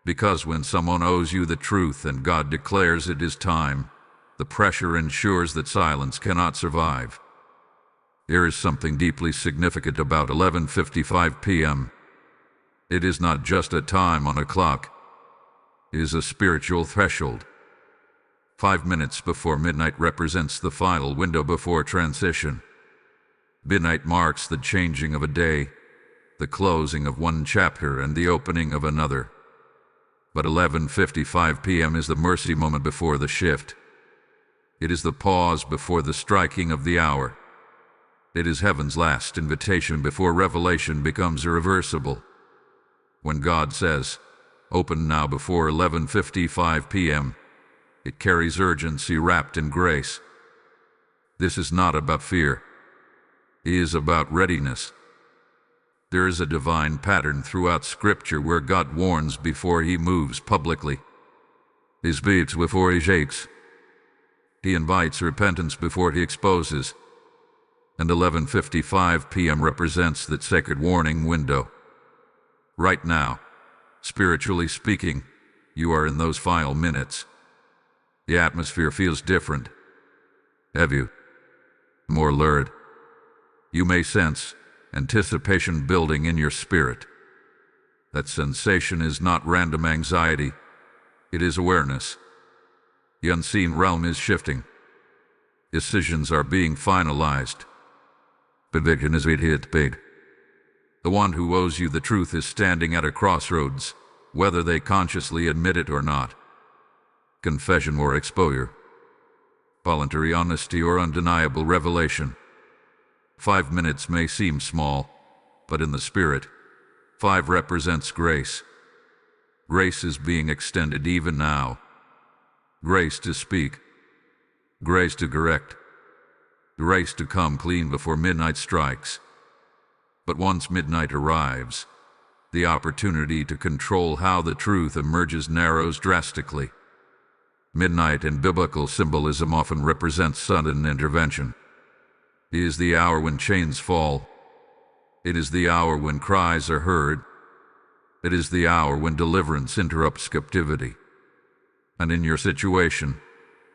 Because when someone owes you the truth and God declares it is time, the pressure ensures that silence cannot survive. There is something deeply significant about 11:55 p.m. It is not just a time on a clock. It is a spiritual threshold. 5 minutes before midnight represents the final window before transition. Midnight marks the changing of a day, the closing of one chapter and the opening of another. But 11:55 p.m. is the mercy moment before the shift. It is the pause before the striking of the hour. It is heaven's last invitation before revelation becomes irreversible. When God says, "Open now before 11:55 p.m., it carries urgency wrapped in grace. This is not about fear. It is about readiness. There is a divine pattern throughout Scripture where God warns before He moves publicly. He speaks before He shakes. He invites repentance before He exposes. And 11:55 p.m. represents that sacred warning window. Right now, spiritually speaking, you are in those final minutes. The atmosphere feels different. Heavy. More lurid. You may sense anticipation building in your spirit. That sensation is not random anxiety. It is awareness. The unseen realm is shifting. Decisions are being finalized. Conviction is hit big. The one who owes you the truth is standing at a crossroads, whether they consciously admit it or not. Confession or exposure. Voluntary honesty or undeniable revelation. 5 minutes may seem small, but in the spirit, 5 represents grace. Grace is being extended even now. Grace to speak. Grace to correct. Grace to come clean before midnight strikes. But once midnight arrives, the opportunity to control how the truth emerges narrows drastically. Midnight in biblical symbolism often represents sudden intervention. It is the hour when chains fall. It is the hour when cries are heard. It is the hour when deliverance interrupts captivity. And in your situation,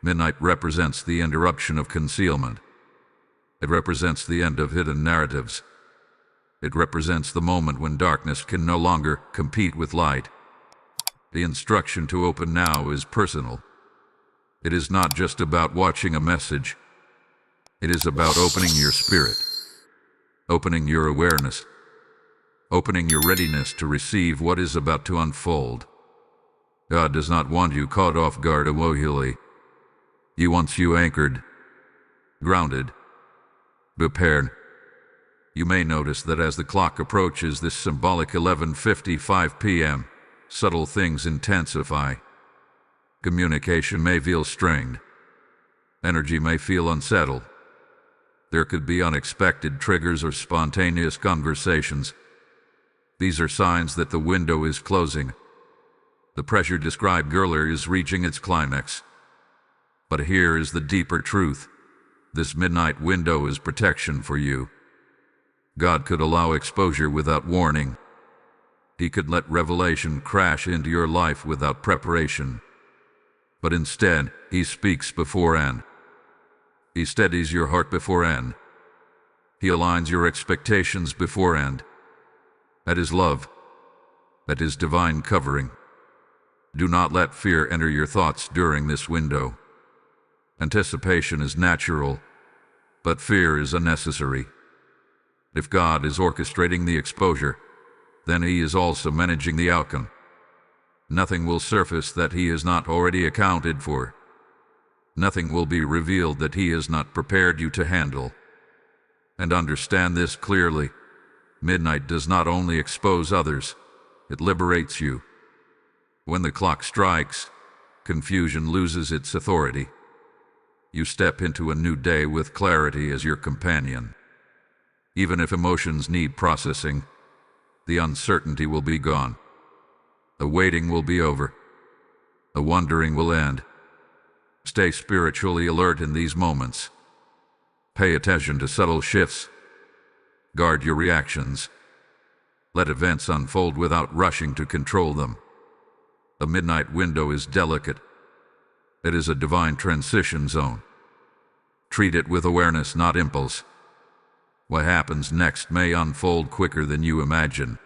midnight represents the interruption of concealment. It represents the end of hidden narratives. It represents the moment when darkness can no longer compete with light. The instruction to open now is personal. It is not just about watching a message. It is about opening your spirit, opening your awareness, opening your readiness to receive what is about to unfold. God does not want you caught off guard emotionally. He wants you anchored, grounded, prepared. You may notice that as the clock approaches this symbolic 11:55 p.m., subtle things intensify. Communication may feel strained. Energy may feel unsettled. There could be unexpected triggers or spontaneous conversations. These are signs that the window is closing. The pressure described earlier is reaching its climax. But here is the deeper truth. This midnight window is protection for you. God could allow exposure without warning. He could let revelation crash into your life without preparation. But instead, He speaks beforehand. He steadies your heart beforehand. He aligns your expectations beforehand. That is love. That is divine covering. Do not let fear enter your thoughts during this window. Anticipation is natural, but fear is unnecessary. If God is orchestrating the exposure, then He is also managing the outcome. Nothing will surface that He has not already accounted for. Nothing will be revealed that He has not prepared you to handle. And understand this clearly. Midnight does not only expose others, it liberates you. When the clock strikes, confusion loses its authority. You step into a new day with clarity as your companion. Even if emotions need processing, the uncertainty will be gone. The waiting will be over. The wondering will end. Stay spiritually alert in these moments. Pay attention to subtle shifts. Guard your reactions. Let events unfold without rushing to control them. The midnight window is delicate. It is a divine transition zone. Treat it with awareness, not impulse. What happens next may unfold quicker than you imagine.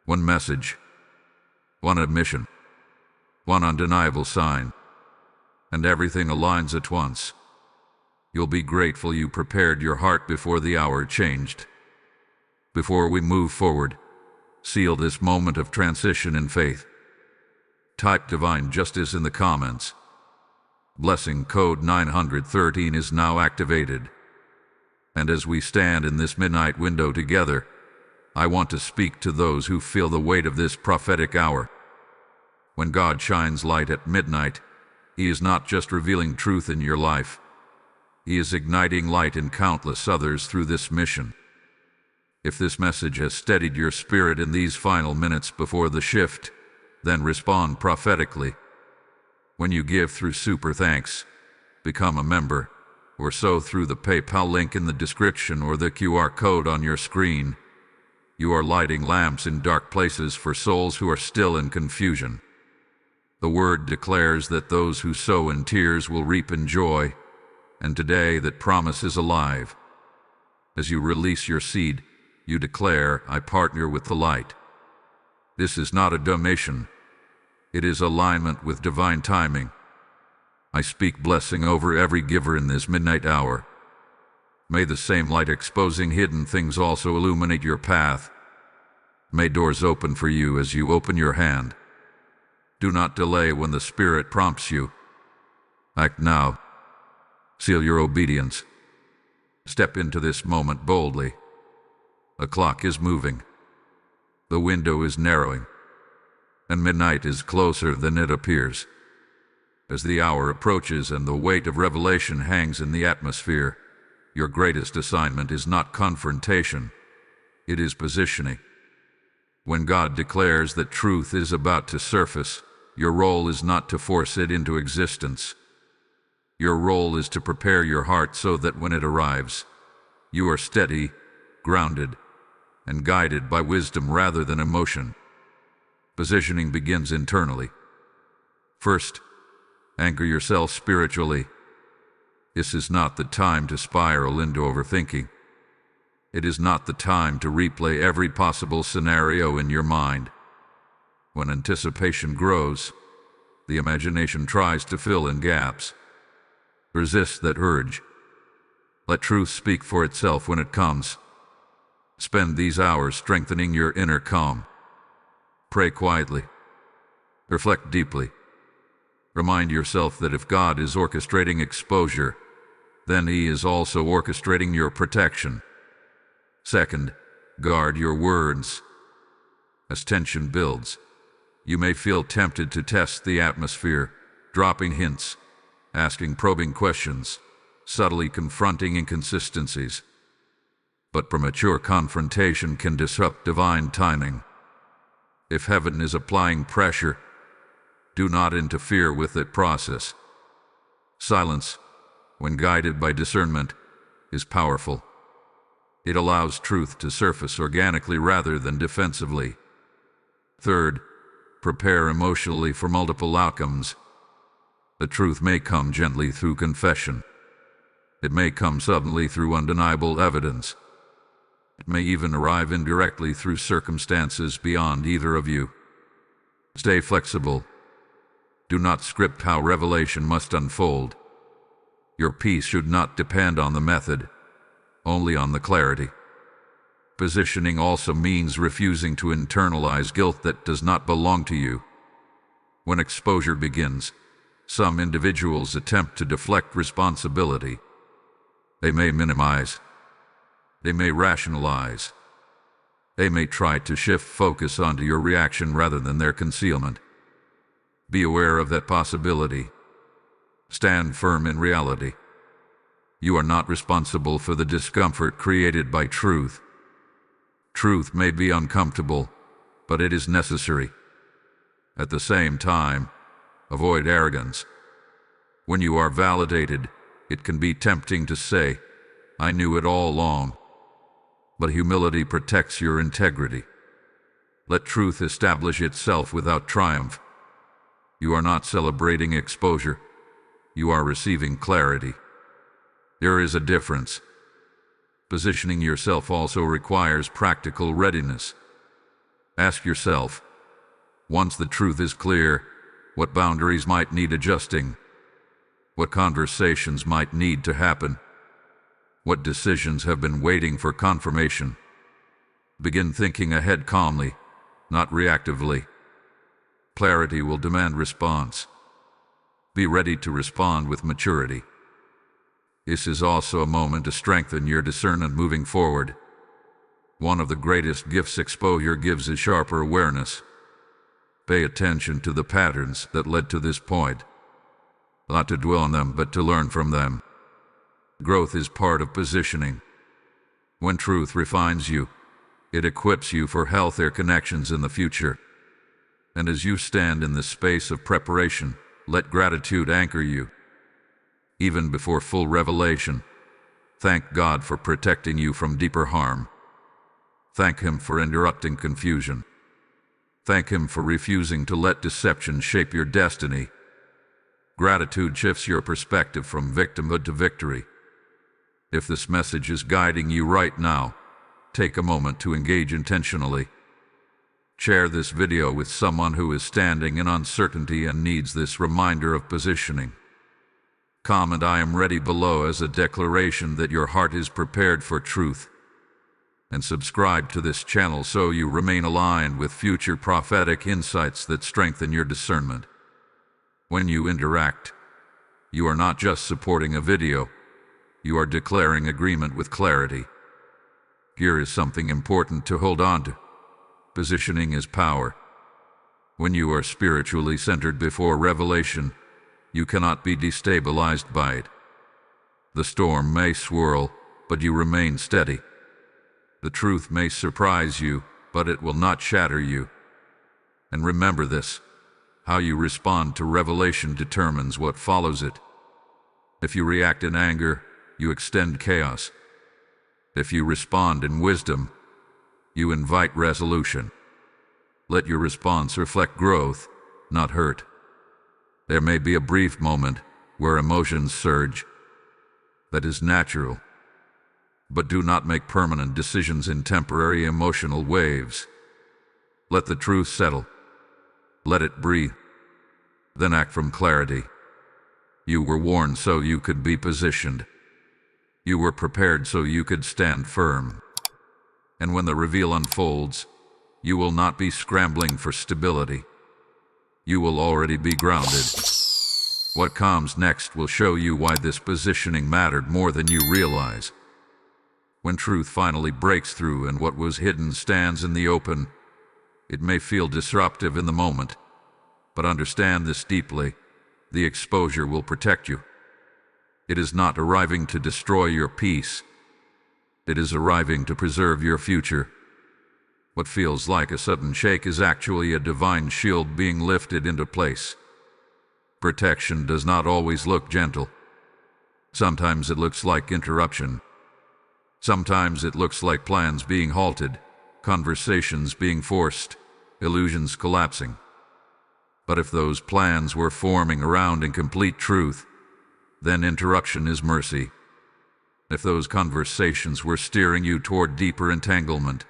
One message, one admission, one undeniable sign, and everything aligns at once. You'll be grateful you prepared your heart before the hour changed. Before we move forward, seal this moment of transition in faith. Type divine justice in the comments. Blessing code 913 is now activated. And as we stand in this midnight window together, I want to speak to those who feel the weight of this prophetic hour. When God shines light at midnight, He is not just revealing truth in your life. He is igniting light in countless others through this mission. If this message has steadied your spirit in these final minutes before the shift, then respond prophetically. When you give through Super Thanks, become a member, or sow through the PayPal link in the description or the QR code on your screen, you are lighting lamps in dark places for souls who are still in confusion. The Word declares that those who sow in tears will reap in joy, and today that promise is alive. As you release your seed, you declare, I partner with the light. This is not a donation. It is alignment with divine timing. I speak blessing over every giver in this midnight hour. May the same light exposing hidden things also illuminate your path. May doors open for you as you open your hand. Do not delay when the Spirit prompts you. Act now. Seal your obedience. Step into this moment boldly. The clock is moving. The window is narrowing. And midnight is closer than it appears. As the hour approaches and the weight of revelation hangs in the atmosphere, your greatest assignment is not confrontation, it is positioning. When God declares that truth is about to surface, your role is not to force it into existence. Your role is to prepare your heart so that when it arrives, you are steady, grounded, and guided by wisdom rather than emotion. Positioning begins internally. First, anchor yourself spiritually. This is not the time to spiral into overthinking. It is not the time to replay every possible scenario in your mind. When anticipation grows, the imagination tries to fill in gaps. Resist that urge. Let truth speak for itself when it comes. Spend these hours strengthening your inner calm. Pray quietly. Reflect deeply. Remind yourself that if God is orchestrating exposure, then He is also orchestrating your protection. Second, guard your words. As tension builds, you may feel tempted to test the atmosphere, dropping hints, asking probing questions, subtly confronting inconsistencies. But premature confrontation can disrupt divine timing. If heaven is applying pressure, do not interfere with that process. Silence, when guided by discernment, is powerful. It allows truth to surface organically rather than defensively. Third, prepare emotionally for multiple outcomes. The truth may come gently through confession. It may come suddenly through undeniable evidence. It may even arrive indirectly through circumstances beyond either of you. Stay flexible. Do not script how revelation must unfold. Your peace should not depend on the method, only on the clarity. Positioning also means refusing to internalize guilt that does not belong to you. When exposure begins, some individuals attempt to deflect responsibility. They may minimize. They may rationalize. They may try to shift focus onto your reaction rather than their concealment. Be aware of that possibility. Stand firm in reality. You are not responsible for the discomfort created by truth. Truth may be uncomfortable, but it is necessary. At the same time, avoid arrogance. When you are validated, it can be tempting to say, "I knew it all along." But humility protects your integrity. Let truth establish itself without triumph. You are not celebrating exposure. You are receiving clarity. There is a difference. Positioning yourself also requires practical readiness. Ask yourself, once the truth is clear, what boundaries might need adjusting? What conversations might need to happen? What decisions have been waiting for confirmation? Begin thinking ahead calmly, not reactively. Clarity will demand response. Be ready to respond with maturity. This is also a moment to strengthen your discernment moving forward. One of the greatest gifts exposure gives is sharper awareness. Pay attention to the patterns that led to this point. Not to dwell on them, but to learn from them. Growth is part of positioning. When truth refines you, it equips you for healthier connections in the future. And as you stand in this space of preparation, let gratitude anchor you. Even before full revelation, thank God for protecting you from deeper harm. Thank Him for interrupting confusion. Thank Him for refusing to let deception shape your destiny. Gratitude shifts your perspective from victimhood to victory. If this message is guiding you right now, take a moment to engage intentionally. Share this video with someone who is standing in uncertainty and needs this reminder of positioning. Comment "I am ready" below as a declaration that your heart is prepared for truth. And subscribe to this channel so you remain aligned with future prophetic insights that strengthen your discernment. When you interact, you are not just supporting a video, you are declaring agreement with clarity. Here is something important to hold on to. Positioning is power. When you are spiritually centered before revelation, you cannot be destabilized by it. The storm may swirl, but you remain steady. The truth may surprise you, but it will not shatter you. And remember this: How you respond to revelation determines what follows it. If you react in anger, you extend chaos. If you respond in wisdom, you invite resolution. Let your response reflect growth, not hurt. There may be a brief moment where emotions surge. That is natural. But do not make permanent decisions in temporary emotional waves. Let the truth settle. Let it breathe. Then act from clarity. You were warned so you could be positioned. You were prepared so you could stand firm. And when the reveal unfolds, you will not be scrambling for stability. You will already be grounded. What comes next will show you why this positioning mattered more than you realize. When truth finally breaks through and what was hidden stands in the open, it may feel disruptive in the moment, but understand this deeply: the exposure will protect you. It is not arriving to destroy your peace. It is arriving to preserve your future. What feels like a sudden shake is actually a divine shield being lifted into place. Protection does not always look gentle. Sometimes it looks like interruption. Sometimes it looks like plans being halted, conversations being forced, illusions collapsing. But if those plans were forming around incomplete truth, then interruption is mercy. If those conversations were steering you toward deeper entanglement,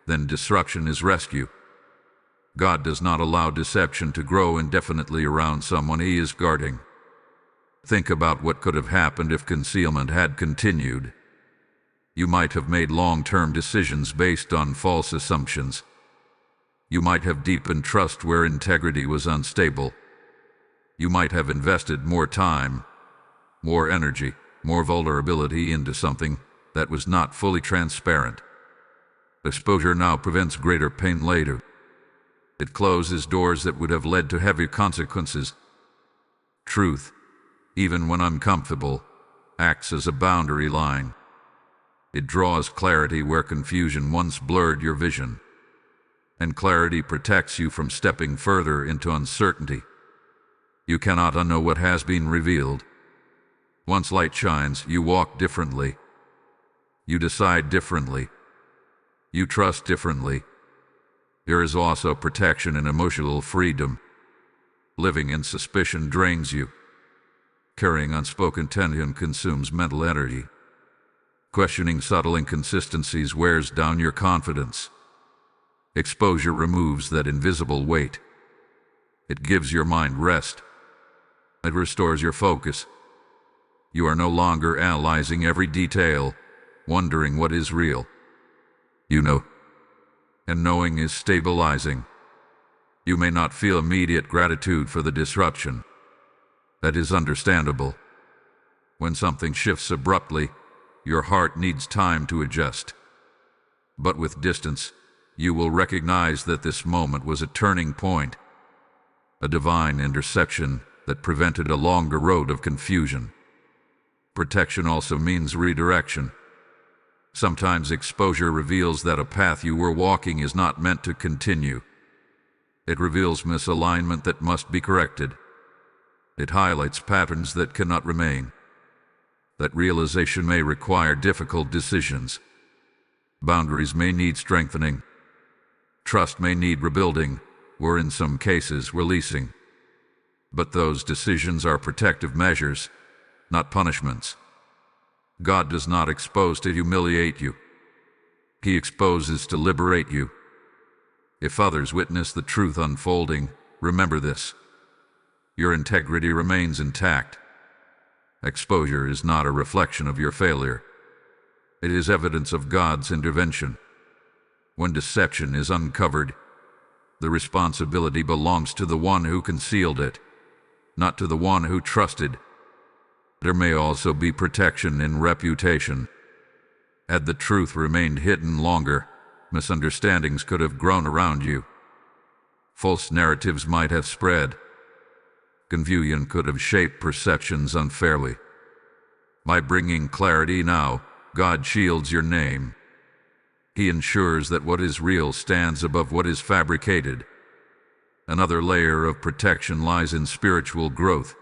then disruption is rescue. God does not allow deception to grow indefinitely around someone he is guarding. Think about what could have happened if concealment had continued. You might have made long-term decisions based on false assumptions. You might have deepened trust where integrity was unstable. You might have invested more time, more energy, more vulnerability into something that was not fully transparent. Exposure now prevents greater pain later. It closes doors that would have led to heavy consequences. Truth, even when uncomfortable, acts as a boundary line. It draws clarity where confusion once blurred your vision. And clarity protects you from stepping further into uncertainty. You cannot unknow what has been revealed. Once light shines, you walk differently. You decide differently. You trust differently. There is also protection in emotional freedom. Living in suspicion drains you. Carrying unspoken tension consumes mental energy. Questioning subtle inconsistencies wears down your confidence. Exposure removes that invisible weight. It gives your mind rest. It restores your focus. You are no longer analyzing every detail, wondering what is real. You know. And knowing is stabilizing. You may not feel immediate gratitude for the disruption. That is understandable. When something shifts abruptly, your heart needs time to adjust. But with distance, you will recognize that this moment was a turning point, a divine intersection that prevented a longer road of confusion. Protection also means redirection. Sometimes exposure reveals that a path you were walking is not meant to continue. It reveals misalignment that must be corrected. It highlights patterns that cannot remain. That realization may require difficult decisions. Boundaries may need strengthening. Trust may need rebuilding, or in some cases, releasing. But those decisions are protective measures, not punishments. God does not expose to humiliate you. He exposes to liberate you. If others witness the truth unfolding, remember this: your integrity remains intact. Exposure is not a reflection of your failure. It is evidence of God's intervention. When deception is uncovered, the responsibility belongs to the one who concealed it, not to the one who trusted. There may also be protection in reputation. Had the truth remained hidden longer, misunderstandings could have grown around you. False narratives might have spread. Confusion could have shaped perceptions unfairly. By bringing clarity now, God shields your name. He ensures that what is real stands above what is fabricated. Another layer of protection lies in spiritual growth.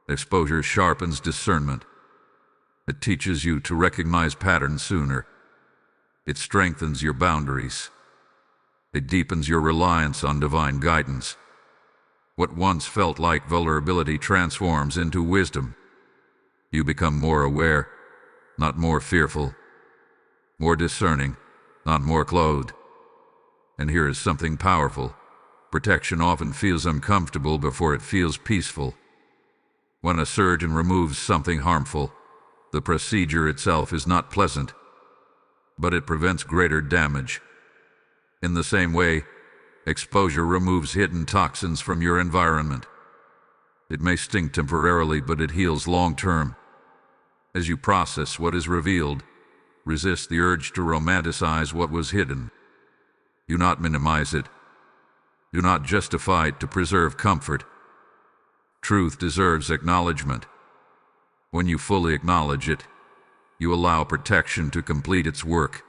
Exposure sharpens discernment. It teaches you to recognize patterns sooner. It strengthens your boundaries. It deepens your reliance on divine guidance. What once felt like vulnerability transforms into wisdom. You become more aware, not more fearful. More discerning, not more clothed. And here is something powerful. Protection often feels uncomfortable before it feels peaceful. When a surgeon removes something harmful, the procedure itself is not pleasant, but it prevents greater damage. In the same way, exposure removes hidden toxins from your environment. It may sting temporarily, but it heals long-term. As you process what is revealed, resist the urge to romanticize what was hidden. Do not minimize it. Do not justify it to preserve comfort. Truth deserves acknowledgement. When you fully acknowledge it, you allow protection to complete its work.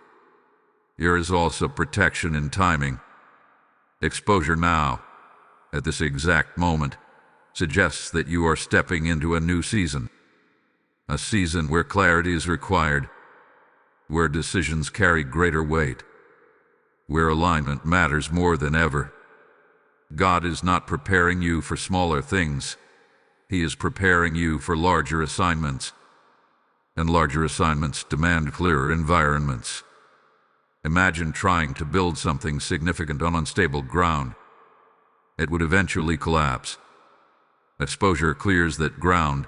There is also protection in timing. Exposure now, at this exact moment, suggests that you are stepping into a new season. A season where clarity is required, where decisions carry greater weight, where alignment matters more than ever. God is not preparing you for smaller things. He is preparing you for larger assignments. And larger assignments demand clearer environments. Imagine trying to build something significant on unstable ground. It would eventually collapse. Exposure clears that ground.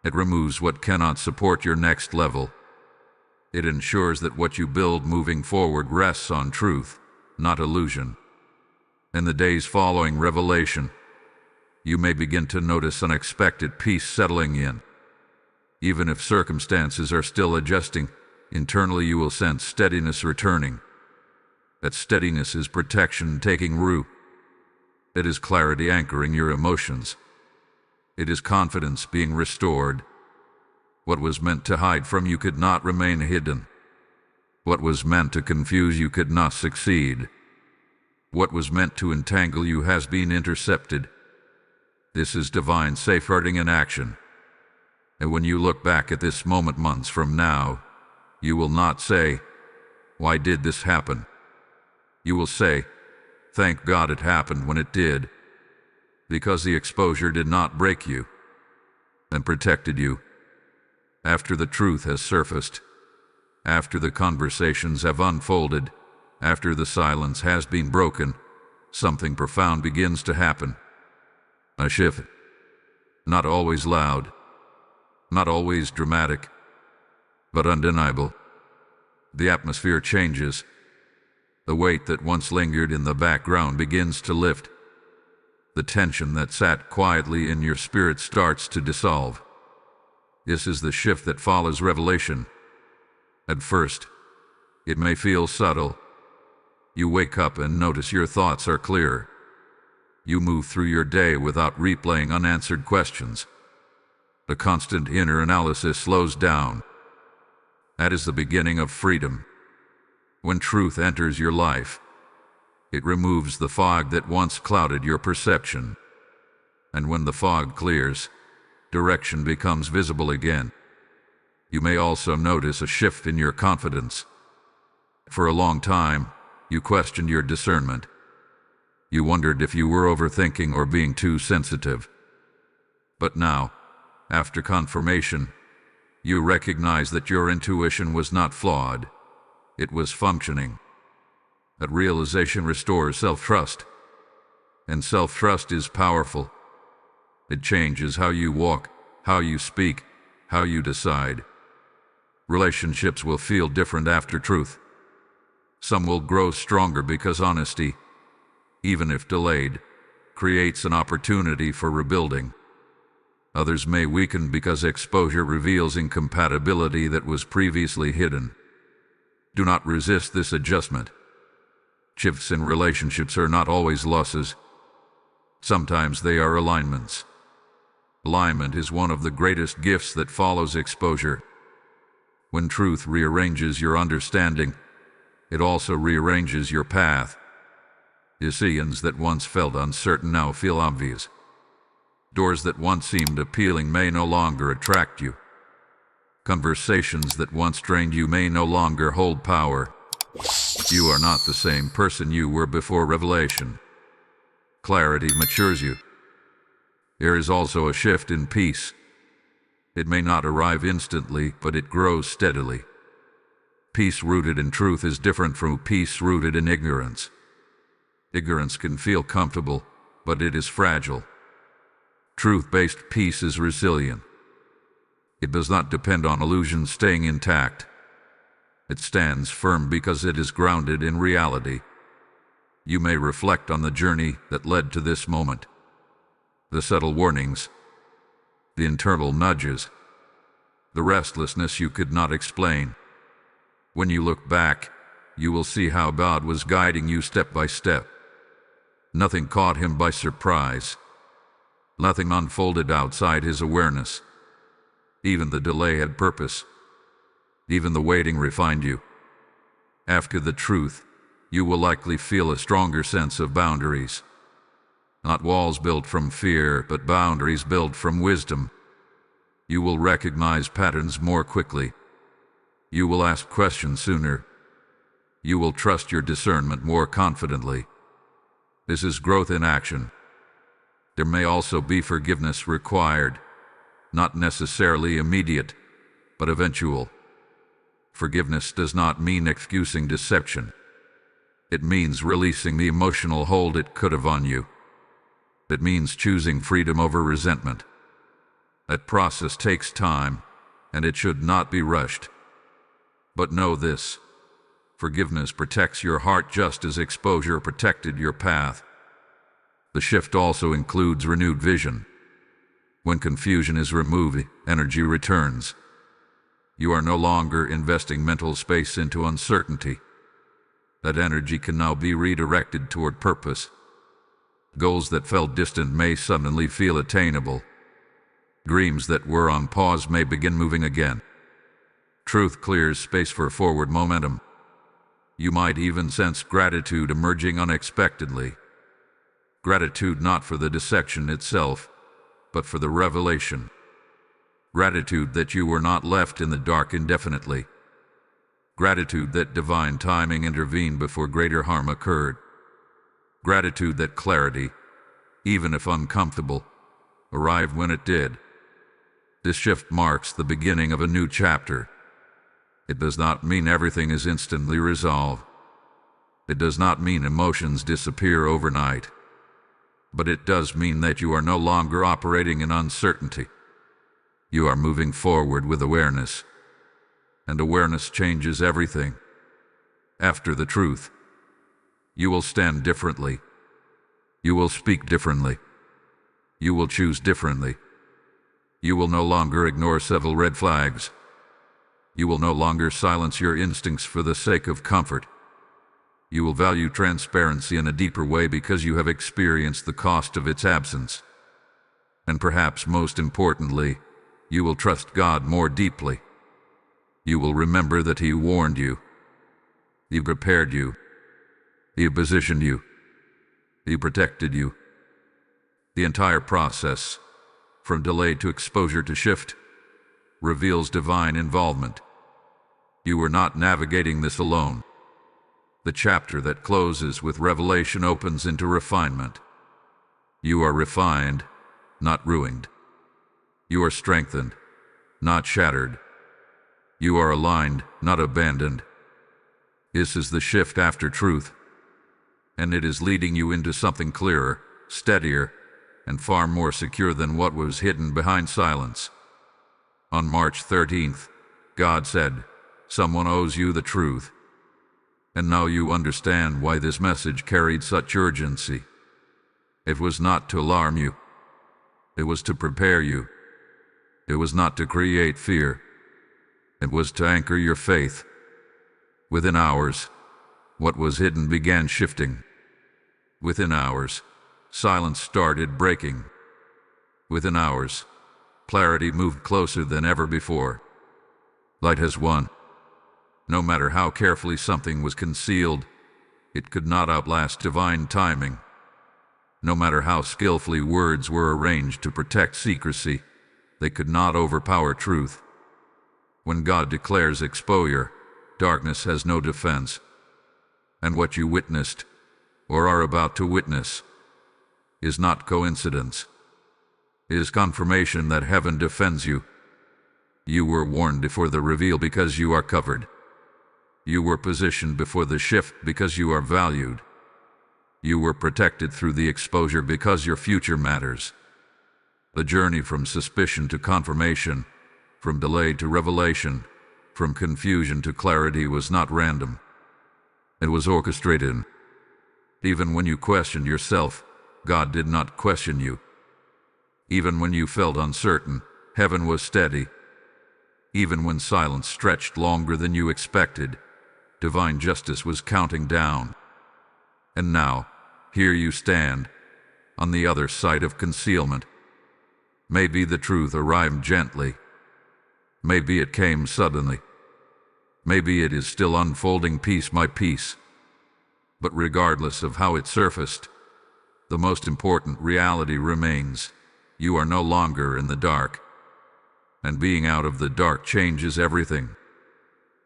It removes what cannot support your next level. It ensures that what you build moving forward rests on truth, not illusion. In the days following revelation, you may begin to notice unexpected peace settling in. Even if circumstances are still adjusting, internally you will sense steadiness returning. That steadiness is protection taking root. It is clarity anchoring your emotions. It is confidence being restored. What was meant to hide from you could not remain hidden. What was meant to confuse you could not succeed. What was meant to entangle you has been intercepted. This is divine safeguarding in action. And when you look back at this moment months from now, you will not say, "Why did this happen?" You will say, "Thank God it happened when it did," because the exposure did not break you and protected you. After the truth has surfaced, after the conversations have unfolded, after the silence has been broken, something profound begins to happen. A shift. Not always loud, not always dramatic, but undeniable. The atmosphere changes. The weight that once lingered in the background begins to lift. The tension that sat quietly in your spirit starts to dissolve. This is the shift that follows revelation. At first, it may feel subtle. You wake up and notice your thoughts are clear. You move through your day without replaying unanswered questions. The constant inner analysis slows down. That is the beginning of freedom. When truth enters your life, it removes the fog that once clouded your perception. And when the fog clears, direction becomes visible again. You may also notice a shift in your confidence. For a long time, you questioned your discernment. You wondered if you were overthinking or being too sensitive. But now, after confirmation, you recognize that your intuition was not flawed. It was functioning. That realization restores self-trust. And self-trust is powerful. It changes how you walk, how you speak, how you decide. Relationships will feel different after truth. Some will grow stronger because honesty, even if delayed, creates an opportunity for rebuilding. Others may weaken because exposure reveals incompatibility that was previously hidden. Do not resist this adjustment. Shifts in relationships are not always losses. Sometimes they are alignments. Alignment is one of the greatest gifts that follows exposure. When truth rearranges your understanding, it also rearranges your path. Decisions that once felt uncertain now feel obvious. Doors that once seemed appealing may no longer attract you. Conversations that once drained you may no longer hold power. You are not the same person you were before revelation. Clarity matures you. There is also a shift in peace. It may not arrive instantly, but it grows steadily. Peace rooted in truth is different from peace rooted in ignorance. Ignorance can feel comfortable, but it is fragile. Truth-based peace is resilient. It does not depend on illusions staying intact. It stands firm because it is grounded in reality. You may reflect on the journey that led to this moment. The subtle warnings, the internal nudges, the restlessness you could not explain. When you look back, you will see how God was guiding you step by step. Nothing caught him by surprise. Nothing unfolded outside his awareness. Even the delay had purpose. Even the waiting refined you. After the truth, you will likely feel a stronger sense of boundaries. Not walls built from fear, but boundaries built from wisdom. You will recognize patterns more quickly. You will ask questions sooner. You will trust your discernment more confidently. This is growth in action. There may also be forgiveness required, not necessarily immediate, but eventual. Forgiveness does not mean excusing deception. It means releasing the emotional hold it could have on you. It means choosing freedom over resentment. That process takes time, and it should not be rushed. But know this: forgiveness protects your heart just as exposure protected your path. The shift also includes renewed vision. When confusion is removed, energy returns. You are no longer investing mental space into uncertainty. That energy can now be redirected toward purpose. Goals that felt distant may suddenly feel attainable. Dreams that were on pause may begin moving again. Truth clears space for forward momentum. You might even sense gratitude emerging unexpectedly. Gratitude not for the deception itself, but for the revelation. Gratitude that you were not left in the dark indefinitely. Gratitude that divine timing intervened before greater harm occurred. Gratitude that clarity, even if uncomfortable, arrived when it did. This shift marks the beginning of a new chapter. It does not mean everything is instantly resolved. It does not mean emotions disappear overnight. But it does mean that you are no longer operating in uncertainty. You are moving forward with awareness. And awareness changes everything. After the truth, you will stand differently. You will speak differently. You will choose differently. You will no longer ignore several red flags. You will no longer silence your instincts for the sake of comfort. You will value transparency in a deeper way because you have experienced the cost of its absence. And perhaps most importantly, you will trust God more deeply. You will remember that He warned you. He prepared you. He positioned you. He protected you. The entire process, from delay to exposure to shift, reveals divine involvement. You were not navigating this alone. The chapter that closes with revelation opens into refinement. You are refined, not ruined. You are strengthened, not shattered. You are aligned, not abandoned. This is the shift after truth, and it is leading you into something clearer, steadier, and far more secure than what was hidden behind silence. On March 13th, God said, "Someone owes you the truth." And now you understand why this message carried such urgency. It was not to alarm you. It was to prepare you. It was not to create fear. It was to anchor your faith. Within hours, what was hidden began shifting. Within hours, silence started breaking. Within hours, clarity moved closer than ever before. Light has won. No matter how carefully something was concealed, It could not outlast divine timing. No matter how skillfully words were arranged to protect secrecy, they could not overpower truth. When God declares exposure, darkness has no defense. And what you witnessed, or are about to witness, is not coincidence. It is confirmation that heaven defends you. You were warned before the reveal because you are covered. You were positioned before the shift because you are valued. You were protected through the exposure because your future matters. The journey from suspicion to confirmation, from delay to revelation, from confusion to clarity was not random. It was orchestrated. Even when you questioned yourself, God did not question you. Even when you felt uncertain, heaven was steady. Even when silence stretched longer than you expected, divine justice was counting down. And now, here you stand, on the other side of concealment. Maybe the truth arrived gently. Maybe it came suddenly. Maybe it is still unfolding piece by piece. But regardless of how it surfaced, the most important reality remains. You are no longer in the dark. And being out of the dark changes everything.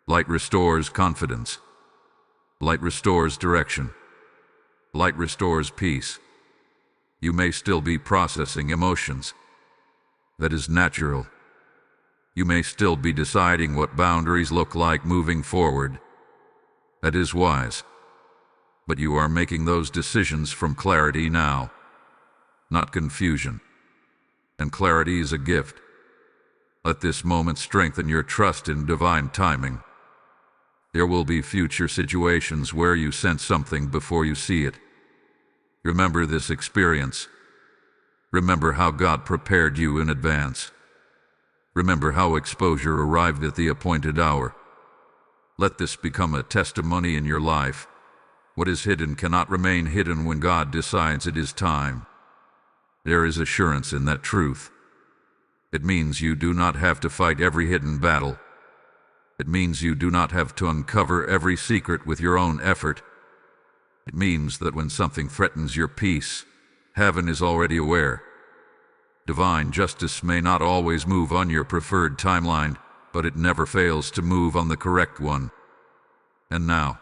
Light restores confidence. Light restores direction. Light restores peace. You may still be processing emotions. That is natural. You may still be deciding what boundaries look like moving forward. That is wise. But you are making those decisions from clarity now, not confusion. And clarity is a gift. Let this moment strengthen your trust in divine timing. There will be future situations where you sense something before you see it. Remember this experience. Remember how God prepared you in advance. Remember how exposure arrived at the appointed hour. Let this become a testimony in your life. What is hidden cannot remain hidden when God decides it is time. There is assurance in that truth. It means you do not have to fight every hidden battle. It means you do not have to uncover every secret with your own effort. It means that when something threatens your peace, heaven is already aware. Divine justice may not always move on your preferred timeline, but it never fails to move on the correct one. And now,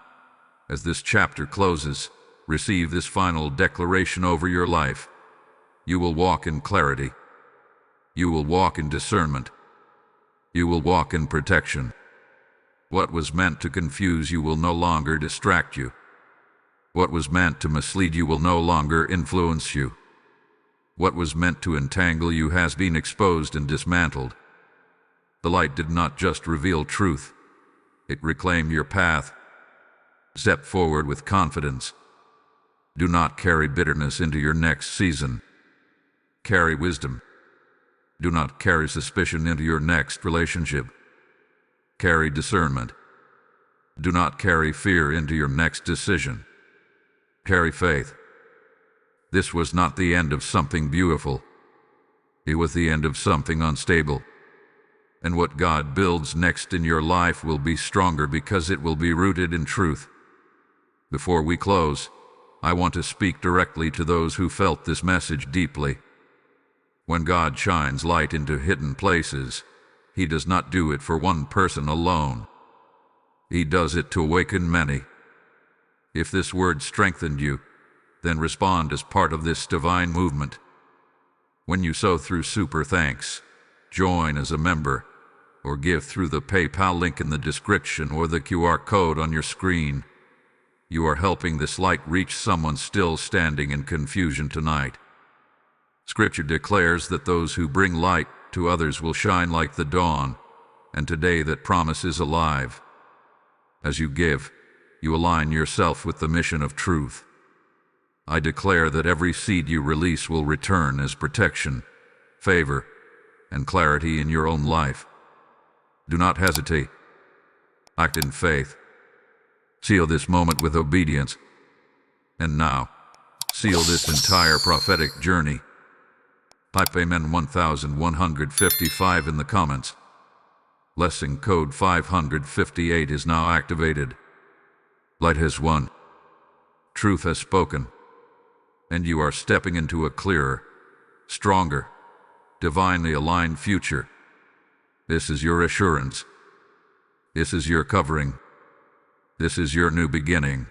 as this chapter closes, receive this final declaration over your life. You will walk in clarity. You will walk in discernment. You will walk in protection. What was meant to confuse you will no longer distract you. What was meant to mislead you will no longer influence you. What was meant to entangle you has been exposed and dismantled. The light did not just reveal truth. It reclaimed your path. Step forward with confidence. Do not carry bitterness into your next season. Carry wisdom. Do not carry suspicion into your next relationship. Carry discernment. Do not carry fear into your next decision. Carry faith. This was not the end of something beautiful. It was the end of something unstable. And what God builds next in your life will be stronger because it will be rooted in truth. Before we close, I want to speak directly to those who felt this message deeply. When God shines light into hidden places, He does not do it for one person alone. He does it to awaken many. If this word strengthened you, then respond as part of this divine movement. When you sow through Super Thanks, join as a member, or give through the PayPal link in the description or the QR code on your screen, you are helping this light reach someone still standing in confusion tonight. Scripture declares that those who bring light to others will shine like the dawn, and today that promise is alive. As you give, you align yourself with the mission of truth. I declare that every seed you release will return as protection, favor, and clarity in your own life. Do not hesitate. Act in faith. Seal this moment with obedience. And now, seal this entire prophetic journey. Type Amen 1155 in the comments. Blessing code 558 is now activated. Light has won. Truth has spoken, and you are stepping into a clearer, stronger, divinely aligned future. This is your assurance. This is your covering. This is your new beginning.